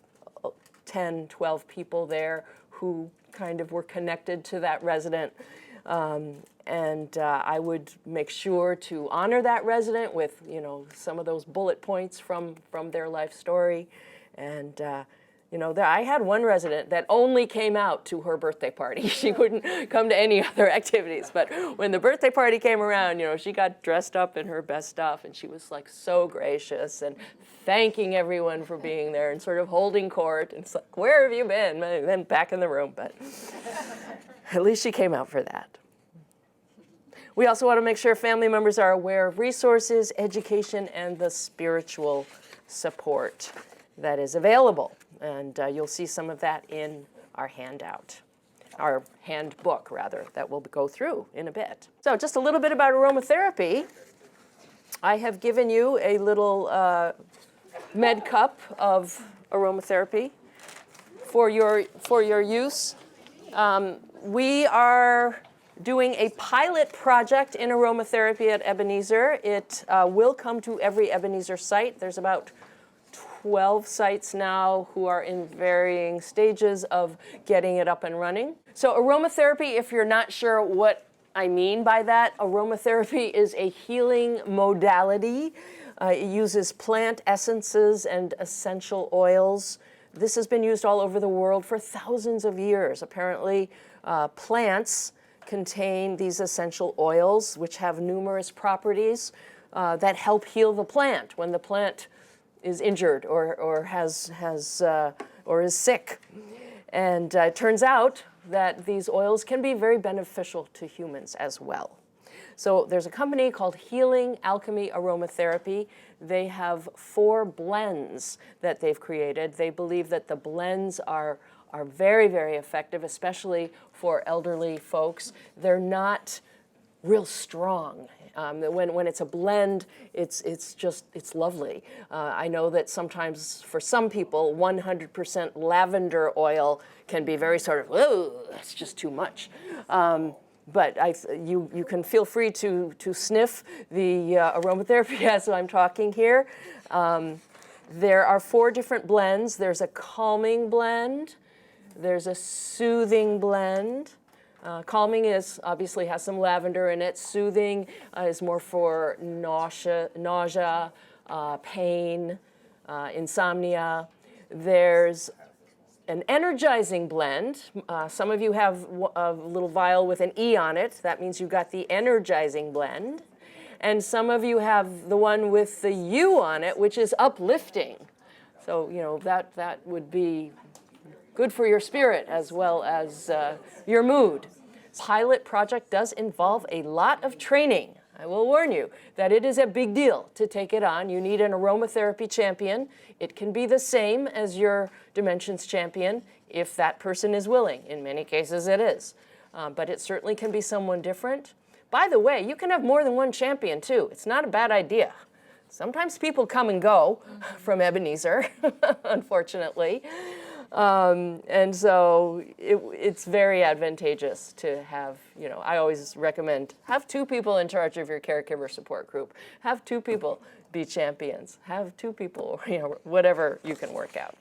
10, 12 people there who kind of were connected to that resident. I would make sure to honor that resident with, you know, some of those bullet points from their life story. And, you know, I had one resident that only came out to her birthday party. She wouldn't come to any other activities. But when the birthday party came around, you know, she got dressed up in her best stuff, and she was like so gracious and thanking everyone for being there and sort of holding court. And it's like, where have you been? And then back in the room, but at least she came out for that. We also want to make sure family members are aware of resources, education, and the spiritual support that is available. And you'll see some of that in our handout, our handbook, rather, that we'll go through in a bit. So just a little bit about aromatherapy. I have given you a little med cup of aromatherapy for your use. We are doing a pilot project in aromatherapy at Ebenezer. It will come to every Ebenezer site. There's about 12 sites now who are in varying stages of getting it up and running. So aromatherapy, if you're not sure what I mean by that, aromatherapy is a healing modality. It uses plant essences and essential oils. This has been used all over the world for thousands of years. Apparently, plants contain these essential oils, which have numerous properties that help heal the plant when the plant is injured or is sick. And it turns out that these oils can be very beneficial to humans as well. So there's a company called Healing Alchemy Aromatherapy. They have 4 blends that they've created. They believe that the blends are very, very effective, especially for elderly folks. They're not real strong. When it's a blend, it's lovely. I know that sometimes for some people, 100% lavender oil can be very sort of, whoa, that's just too much. But you can feel free to sniff the aromatherapy as I'm talking here. There are 4 different blends. There's a calming blend. There's a soothing blend. Calming obviously has some lavender in it. Soothing is more for nausea, pain, insomnia. There's an energizing blend. Some of you have a little vial with an E on it. That means you've got the energizing blend. And some of you have the one with the U on it, which is uplifting. So, you know, that would be good for your spirit as well as your mood. Pilot project does involve a lot of training. I will warn you that it is a big deal to take it on. You need an aromatherapy champion. It can be the same as your Dimensions champion if that person is willing. In many cases it is. But it certainly can be someone different. By the way, you can have more than one champion too. It's not a bad idea. Sometimes people come and go from Ebenezer, unfortunately. And so it's very advantageous to have, I always recommend have 2 people in charge of your caregiver support group. Have 2 people be champions. Have 2 people, whatever you can work out.